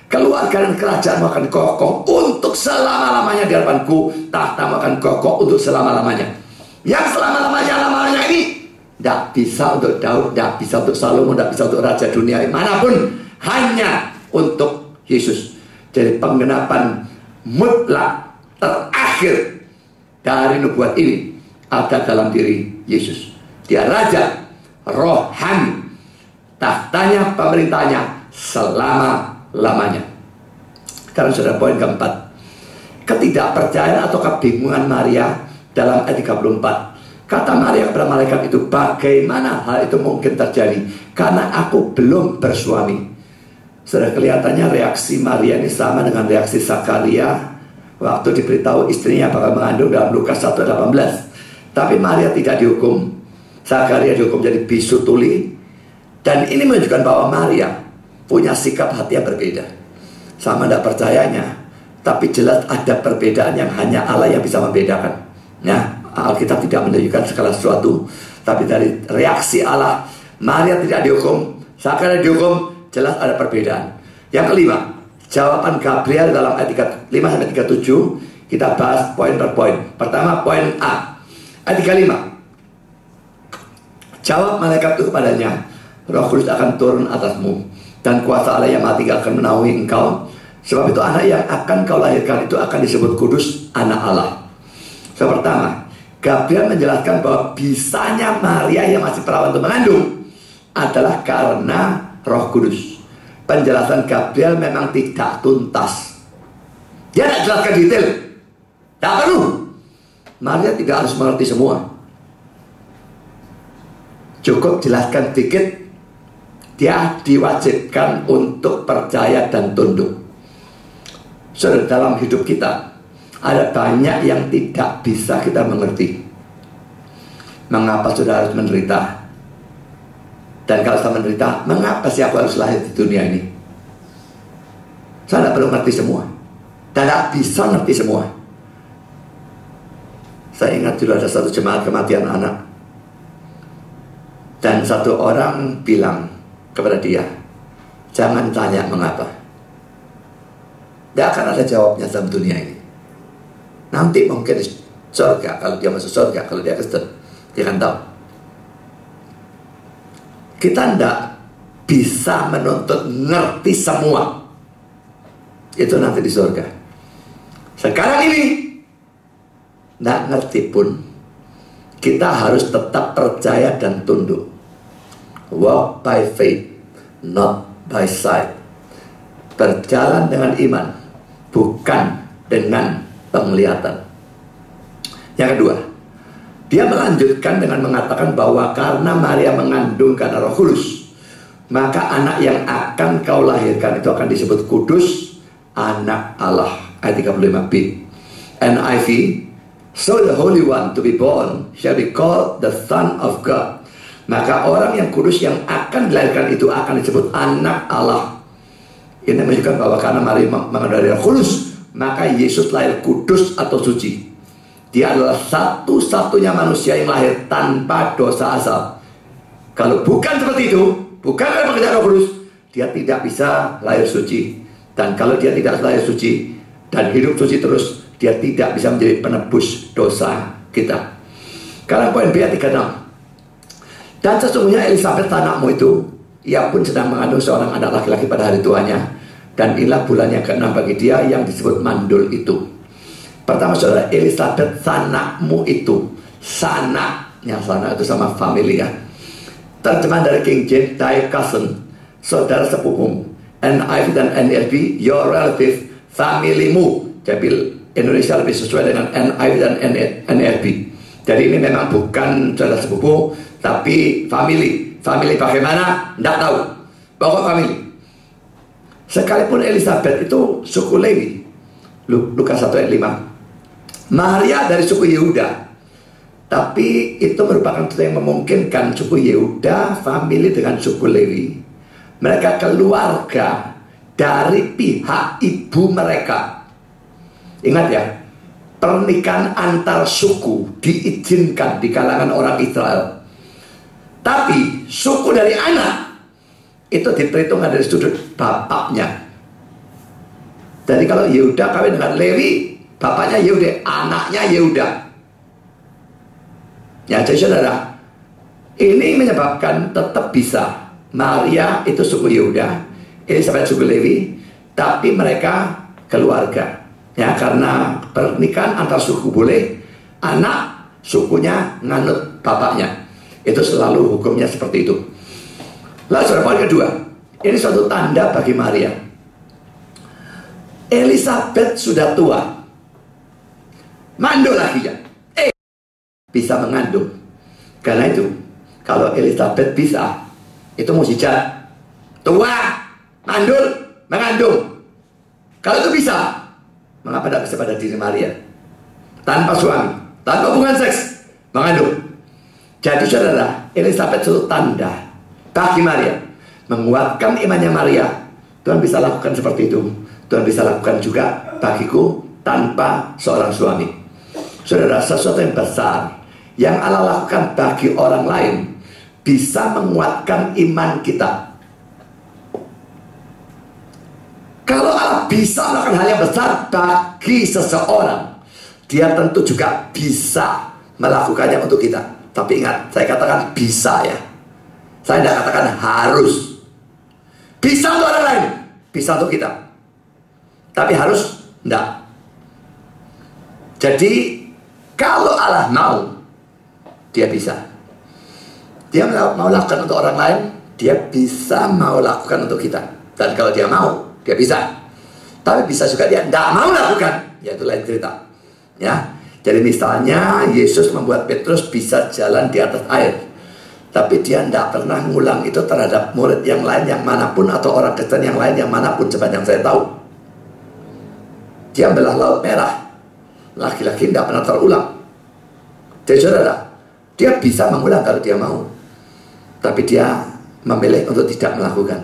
Keluarga dan kerajaanmu akan kokoh untuk selama-lamanya di hadapanku. Tahtamu akan kokoh untuk selama-lamanya. Yang selama-lamanya ini tidak bisa untuk Daud, tidak bisa untuk Salomo, tidak bisa untuk raja dunia manapun. Hanya untuk Yesus. Jadi penggenapan mutlak terakhir dari nubuat ini ada dalam diri Yesus. Dia raja rohani, tahtanya, pemerintahnya selama-lamanya. Sekarang sudah poin keempat, ketidakpercayaan atau kebingungan Maria dalam ayat 34. Kata Maria kepada malaikat itu, bagaimana hal itu mungkin terjadi, karena aku belum bersuami. Sudah kelihatannya reaksi Maria ini sama dengan reaksi Zakaria waktu diberitahu istrinya bakal mengandung dalam Lukas 1:18. Tapi Maria tidak dihukum, Zakaria dihukum jadi bisu tuli. Dan ini menunjukkan bahwa Maria punya sikap hati yang berbeda. Sama tidak percayanya, tapi jelas ada perbedaan yang hanya Allah yang bisa membedakan. Ya, Alkitab tidak menunjukkan segala sesuatu, tapi dari reaksi Allah, Maria tidak dihukum, Zakaria dihukum. Jelas ada perbedaan. Yang kelima, jawaban Gabriel dalam ayat 35-37. Kita bahas poin per poin. Pertama, poin A, ayat 35. Jawab malaikat itu kepadanya, Roh Kudus akan turun atasmu, dan kuasa Allah yang mati akan menaungi engkau. Sebab itu anak yang akan kau lahirkan itu akan disebut kudus, anak Allah. So, pertama, Gabriel menjelaskan bahwa bisanya Maria yang masih perawan untuk mengandung adalah karena Roh Kudus. Penjelasan Gabriel memang tidak tuntas. Dia tidak jelaskan detail. Tidak perlu. Maria tidak harus mengerti semua. Cukup jelaskan dikit. Dia diwajibkan untuk percaya dan tunduk. Saudara, dalam hidup kita ada banyak yang tidak bisa kita mengerti. Mengapa saudara harus menderita? Dan kalau saya menderita, mengapa sih aku harus lahir di dunia ini? Saya tidak perlu ngerti semua, dan tidak bisa ngerti semua. Saya ingat dulu ada satu jemaat kematian anak, dan satu orang bilang kepada dia, jangan tanya mengapa. Tidak akan ada jawabnya dalam dunia ini. Nanti mungkin di surga, kalau dia masuk surga, kalau dia Kristen, dia akan tahu. Kita tidak bisa menuntut ngerti semua. Itu nanti di surga. Sekarang ini tidak ngerti pun kita harus tetap percaya dan tunduk. Walk by faith, not by sight. Berjalan dengan iman, bukan dengan penglihatan. Yang kedua, dia melanjutkan dengan mengatakan bahwa karena Maria mengandung karena Roh Kudus, maka anak yang akan kau lahirkan itu akan disebut kudus, anak Allah. Ayat 35b. NIV, so the Holy One to be born shall be called the Son of God. Maka orang yang kudus yang akan dilahirkan itu akan disebut anak Allah. Ini menunjukkan bahwa karena Maria mengandung dari Roh Kudus, maka Yesus lahir kudus atau suci. Dia adalah satu-satunya manusia yang lahir tanpa dosa asal. Kalau bukan seperti itu, bukan karena pekerjaan Roh Kudus, dia tidak bisa lahir suci. Dan kalau dia tidak lahir suci dan hidup suci terus, dia tidak bisa menjadi penebus dosa kita. Karena poin B 36. Dan sesungguhnya Elisabeth anakmu itu, ia pun sedang mengandung seorang anak laki-laki pada hari tuanya. Dan inilah bulan yang ke-6 bagi dia yang disebut mandul itu. Pertama saudara, Elisabeth sanakmu itu. Sanaknya, sana itu sama family ya. Terjemahan dari King James, thy cousin, saudara sepupumu. NIV dan NLB, your relative, familymu. Jadi Indonesia lebih sesuai dengan NIV dan NLB. Jadi ini memang bukan saudara sepupu, tapi family. Family bagaimana? Tidak tahu. Pokok family. Sekalipun Elisabeth itu suku Lewi. Lukas 1 ayat 5. Maria dari suku Yehuda. Tapi itu merupakan sesuatu yang memungkinkan suku Yehuda family dengan suku Lewi. Mereka keluarga dari pihak ibu mereka. Ingat ya, pernikahan antar suku diizinkan di kalangan orang Israel. Tapi suku dari anak itu diperhitungkan dari sudut bapaknya. Jadi kalau Yehuda kawin dengan Lewi, bapaknya Yehuda, anaknya Yehuda. Ya, jadi saudara, ini menyebabkan tetap bisa Maria itu suku Yehuda, Elisabeth suku Lewi, tapi mereka keluarga. Ya, karena pernikahan antar suku boleh, anak sukunya nganut bapaknya. Itu selalu hukumnya seperti itu. Lalu saudara, poin kedua, ini suatu tanda bagi Maria. Elisabeth sudah tua, mandul lagi ya, bisa mengandung. Karena itu, kalau Elisabeth bisa, itu mukjizat. Tua, mandul, mengandung. Kalau itu bisa, mengapa tidak bisa pada diri Maria? Tanpa suami, tanpa hubungan seks, mengandung. Jadi saudara, Elisabeth itu tanda bagi Maria, menguatkan imannya Maria. Tuhan bisa lakukan seperti itu. Tuhan bisa lakukan juga bagiku tanpa seorang suami. Saudara, sesuatu yang besar yang Allah lakukan bagi orang lain bisa menguatkan iman kita. Kalau Allah bisa melakukan hal yang besar bagi seseorang, dia tentu juga bisa melakukannya untuk kita. Tapi ingat, saya katakan bisa ya. Saya tidak katakan harus. Bisa untuk orang lain, bisa untuk kita. Tapi harus enggak. Jadi kalau Allah mau, dia bisa. Dia mau lakukan untuk orang lain, dia bisa mau lakukan untuk kita. Dan kalau dia mau, dia bisa. Tapi bisa juga dia tidak mau lakukan, ya itu lain cerita. Ya, jadi misalnya Yesus membuat Petrus bisa jalan di atas air, tapi dia tidak pernah ngulang itu terhadap murid yang lain yang manapun atau orang Kristen yang lain yang manapun sepanjang saya tahu. Dia belah Laut Merah, laki-laki tidak pernah terulang. Jadi saudara, dia bisa mengulang kalau dia mau, tapi dia memilih untuk tidak melakukan.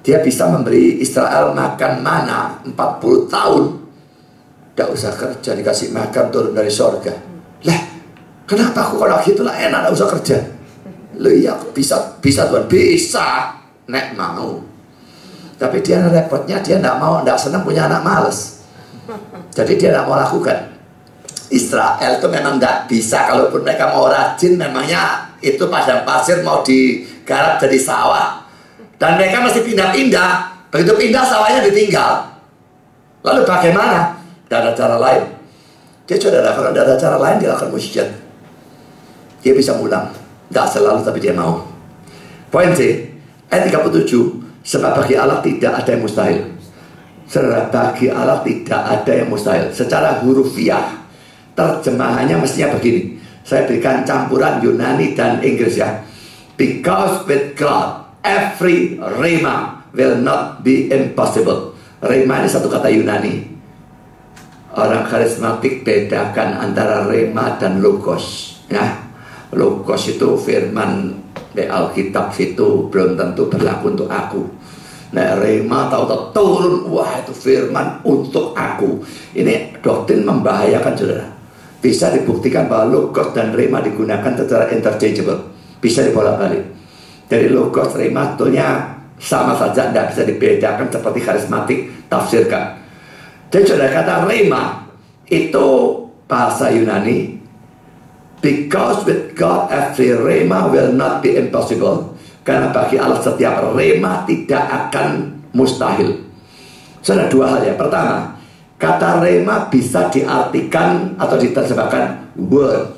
Dia bisa memberi Israel makan mana 40 tahun. Tidak usah kerja, dikasih makan turun dari sorga. Lah, kenapa aku kalau gitu lah enak, tidak usah kerja. Loh iya, bisa Tuhan, bisa. Nek mau. Tapi dia repotnya, dia tidak mau, tidak senang punya anak males. Jadi dia tidak mau lakukan. Israel itu memang tidak bisa. Kalaupun mereka mau rajin, memangnya itu padang pasir mau digarap jadi sawah. Dan mereka masih pindah-pindah. Begitu pindah sawahnya ditinggal. Lalu bagaimana? Tidak ada cara lain. Dia saudara, kalau tidak ada cara lain, dia akan mukjizat. Dia bisa mulang. Tidak selalu, tapi dia mau. Poin C, ayat 37, sebab bagi Allah tidak ada yang mustahil. Saudara, bagi Allah tidak ada yang mustahil. Secara hurufiah, terjemahannya mestinya begini. Saya berikan campuran Yunani dan Inggris ya. Because with God, every rhema will not be impossible. Rhema ini satu kata Yunani. Orang karismatik bedakan antara rhema dan logos. Ya, logos itu firman di Alkitab itu belum tentu berlaku untuk aku. Nah, rhema tahu-tahu turun, wah itu firman untuk aku. Ini doktrin membahayakan, saudara. Bisa dibuktikan bahwa logos dan rhema digunakan secara interchangeable. Bisa dibolak-balik. Dari logos rhema sebetulnya sama saja, tidak bisa dibedakan seperti karismatik tafsirkan. Jadi saudara, kata rhema itu bahasa Yunani. Because with God every rhema will not be impossible. Karena bagi Allah setiap rhema tidak akan mustahil. Saudara, dua hal ya. Pertama, kata rhema bisa diartikan atau diterjemahkan word.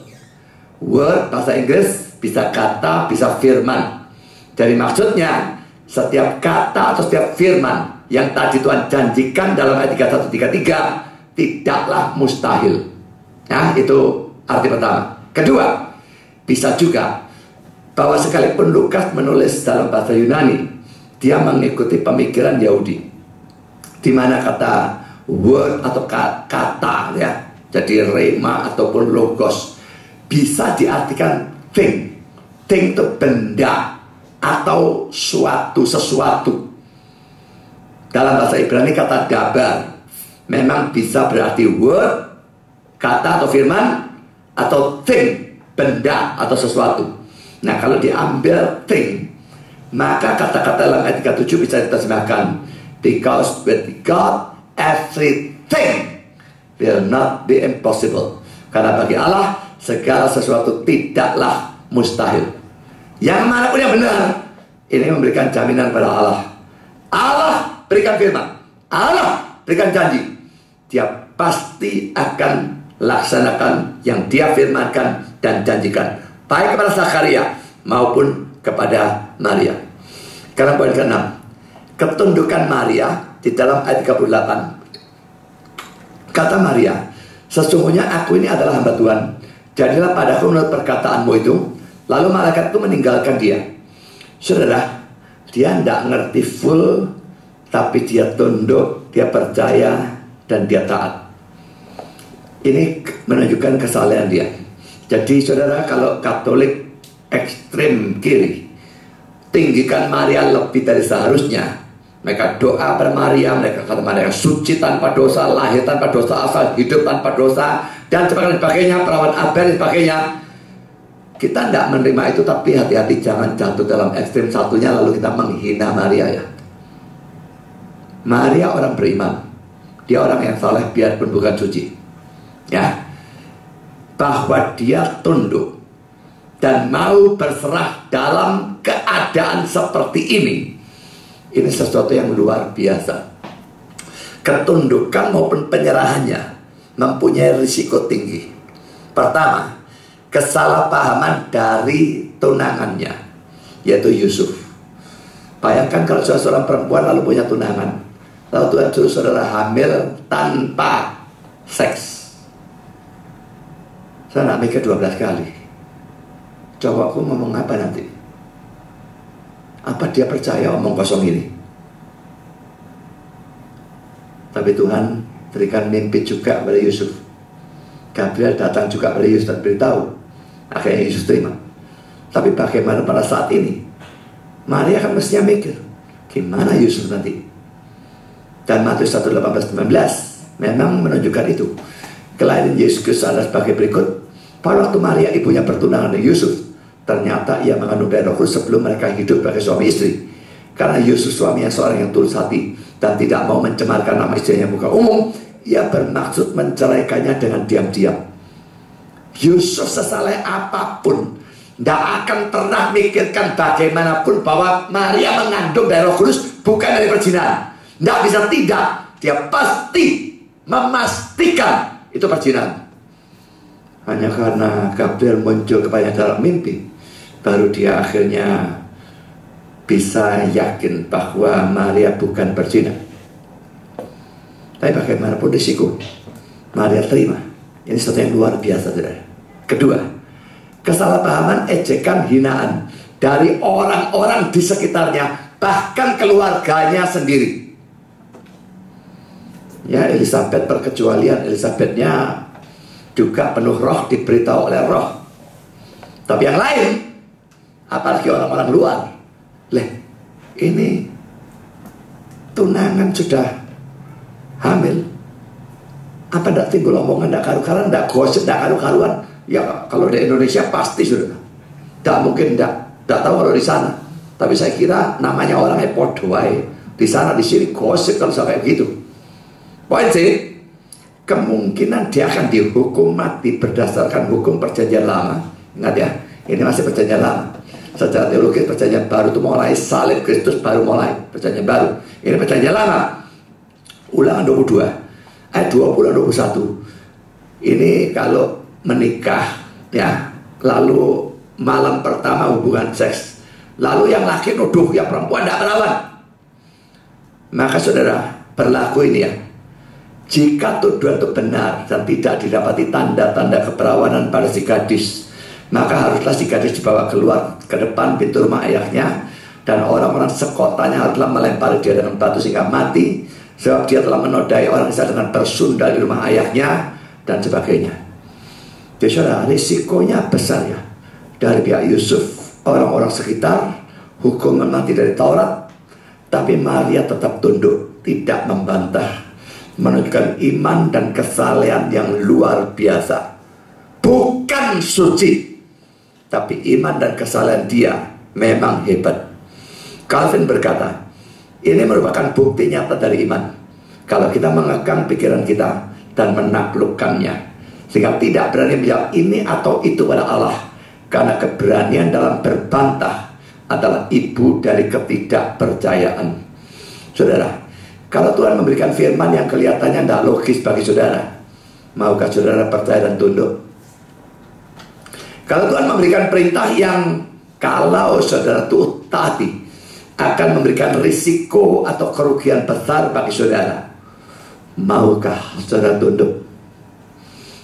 Word bahasa Inggris bisa kata, bisa firman. Jadi maksudnya setiap kata atau setiap firman yang tadi Tuhan janjikan dalam ayat 31-33 tidaklah mustahil. Nah, itu arti pertama. Kedua, bisa juga bahwa sekalipun Lukas menulis dalam bahasa Yunani, dia mengikuti pemikiran Yahudi, di mana kata word atau kata ya, jadi rhema ataupun logos bisa diartikan thing. Thing itu benda atau sesuatu. Dalam bahasa Ibrani kata dabar memang bisa berarti word, kata atau firman, atau thing, benda atau sesuatu. Nah, kalau diambil thing, maka kata-kata dalam ayat 37 bisa diterjemahkan because with God everything will not be impossible. Karena bagi Allah segala sesuatu tidaklah mustahil. Yang manapun yang benar, ini memberikan jaminan pada Allah. Allah berikan firman, Allah berikan janji, dia pasti akan laksanakan yang dia firmankan dan janjikan, baik kepada Zakaria maupun kepada Maria. Karena poin ke-6, ketundukan Maria di dalam ayat 38. Kata Maria, sesungguhnya aku ini adalah hamba Tuhan, jadilah padaku menurut perkataanmu itu. Lalu malaikat itu meninggalkan dia. Saudara, dia tidak ngerti full, tapi dia tunduk, dia percaya, dan dia taat. Ini menunjukkan kesalehan dia. Jadi saudara, kalau Katolik ekstrem kiri tinggikan Maria lebih dari seharusnya, mereka doa pada Maria, mereka kata Maria suci tanpa dosa, lahir tanpa dosa, asal hidup tanpa dosa, dan sebagainya, perawan Abel dan sebagainya. Kita tidak menerima itu, tapi hati-hati jangan jatuh dalam ekstrem satunya lalu kita menghina Maria ya. Maria orang beriman, dia orang yang saleh biarpun bukan suci ya, bahwa dia tunduk dan mau berserah dalam keadaan seperti ini sesuatu yang luar biasa. Ketundukan maupun penyerahannya mempunyai risiko tinggi. Pertama, kesalahpahaman dari tunangannya, yaitu Yusuf. Bayangkan kalau seorang perempuan lalu punya tunangan, lalu Tuhan suruh saudara hamil tanpa seks. Saya nak mikir 12 kali. Coba aku ngomong apa nanti? Apa dia percaya omong kosong ini? Tapi Tuhan berikan mimpi juga pada Yusuf. Gabriel datang juga pada Yusuf dan beritahu. Akhirnya Yesus terima. Tapi bagaimana pada saat ini? Maria kan mestinya mikir, gimana Yusuf nanti? Dan Matius 1:18-19 memang menunjukkan itu. Kelahiran Yesus Kristus adalah sebagai berikut. Pada waktu Maria ibunya bertunangan dengan Yusuf, ternyata ia mengandung dari Roh Kudus sebelum mereka hidup sebagai suami istri. Karena Yusuf suaminya seorang yang tulus hati dan tidak mau mencemarkan nama istrinya muka umum, ia bermaksud menceraikannya dengan diam-diam. Yusuf sesaleh apapun tidak akan pernah mikirkan bagaimanapun bahwa Maria mengandung dari Roh Kudus bukan dari perzinahan. Tidak bisa tidak, dia pasti memastikan itu perzinahan. hanya karena Gabriel muncul kepadanya dalam mimpi, baru dia akhirnya bisa yakin bahwa Maria bukan berzina. Tapi bagaimanapun risiko, Maria terima. Ini sesuatu yang luar biasa, saudara. Kedua, kesalahpahaman, ejekan, hinaan dari orang-orang di sekitarnya, bahkan keluarganya sendiri. Ya, Elizabeth perkecualian. Elizabethnya juga penuh roh, diberitahu oleh roh. Tapi yang lain, apalagi orang-orang luar, ini tunangan sudah hamil, apa tidak timbul omongan, tidak karu-karuan, tidak gosip, tidak karu-karuan? Ya kalau di Indonesia pasti sudah. Tidak mungkin tidak tahu kalau di sana. Tapi saya kira namanya orangnya podoai. Di sana di sini gosip kalau sampai begitu. Poin C, kemungkinan dia akan dihukum mati berdasarkan hukum perjanjian lama. Ingat ya, ini masih perjanjian lama. Secara teologis perjanjian baru itu mulai salib Kristus, baru mulai perjanjian baru. Ini perjanjian lama. Ulangan 22 ayat 20 dan 21. Ini kalau menikah ya, lalu malam pertama hubungan seks, lalu yang laki nuduh yang perempuan tidak melawan, maka saudara berlaku ini ya, jika tuduhan itu benar dan tidak didapati tanda-tanda keperawanan pada si gadis, maka haruslah si gadis dibawa keluar ke depan pintu rumah ayahnya, dan orang-orang sekotanya haruslah melempari dia dengan batu sehingga mati, sebab dia telah menodai orang Israel dengan bersundal di rumah ayahnya dan sebagainya. Jadi saudara, risikonya besar ya. Dari pihak Yusuf, orang-orang sekitar, hukuman mati dari Taurat. Tapi Maria tetap tunduk, tidak membantah, menunjukkan iman dan kesalehan yang luar biasa. Bukan suci, tapi iman dan kesalehan dia memang hebat. Calvin berkata, ini merupakan bukti nyata dari iman. Kalau kita mengekang pikiran kita dan menaklukkannya, sehingga tidak berani menjawab ini atau itu pada Allah. Karena keberanian dalam berbantah adalah ibu dari ketidakpercayaan. Saudara, kalau Tuhan memberikan firman yang kelihatannya tidak logis bagi saudara, maukah saudara percaya dan tunduk? Kalau Tuhan memberikan perintah yang kalau saudara taati akan memberikan risiko atau kerugian besar bagi saudara, maukah saudara tunduk?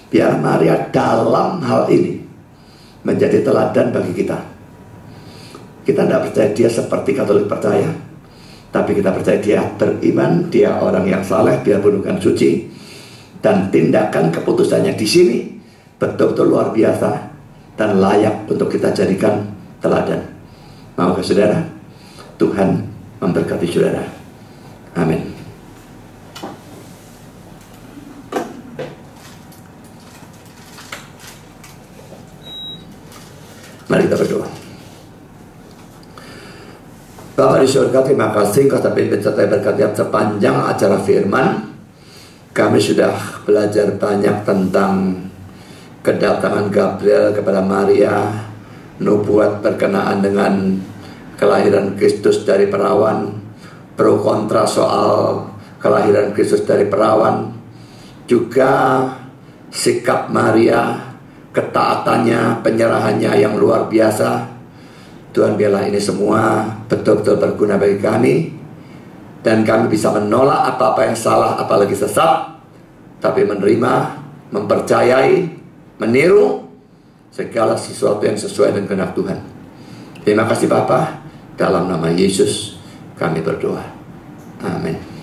Biar Maria dalam hal ini menjadi teladan bagi kita. Kita tidak percaya dia seperti Katolik percaya, tapi kita percaya dia beriman, dia orang yang saleh biarpun bukan suci, dan tindakan keputusannya di sini betul-betul luar biasa dan layak untuk kita jadikan teladan. Maukah saudara? Tuhan memberkati saudara. Amin. Mari kita berdoa. Bapa di surga, terima kasih Kau telah pimpin serta berkati sepanjang acara firman. Kami sudah belajar banyak tentang kedatangan Gabriel kepada Maria, nubuat berkenaan dengan kelahiran Kristus dari perawan, pro kontra soal kelahiran Kristus dari perawan, juga sikap Maria, ketaatannya, penyerahannya yang luar biasa. Tuhan, biarlah ini semua betul-betul berguna bagi kami, dan kami bisa menolak apa-apa yang salah, apalagi sesat, tapi menerima, mempercayai, meniru segala sesuatu yang sesuai dengan kehendak Tuhan. Terima kasih Bapa. Dalam nama Yesus kami berdoa. Amin.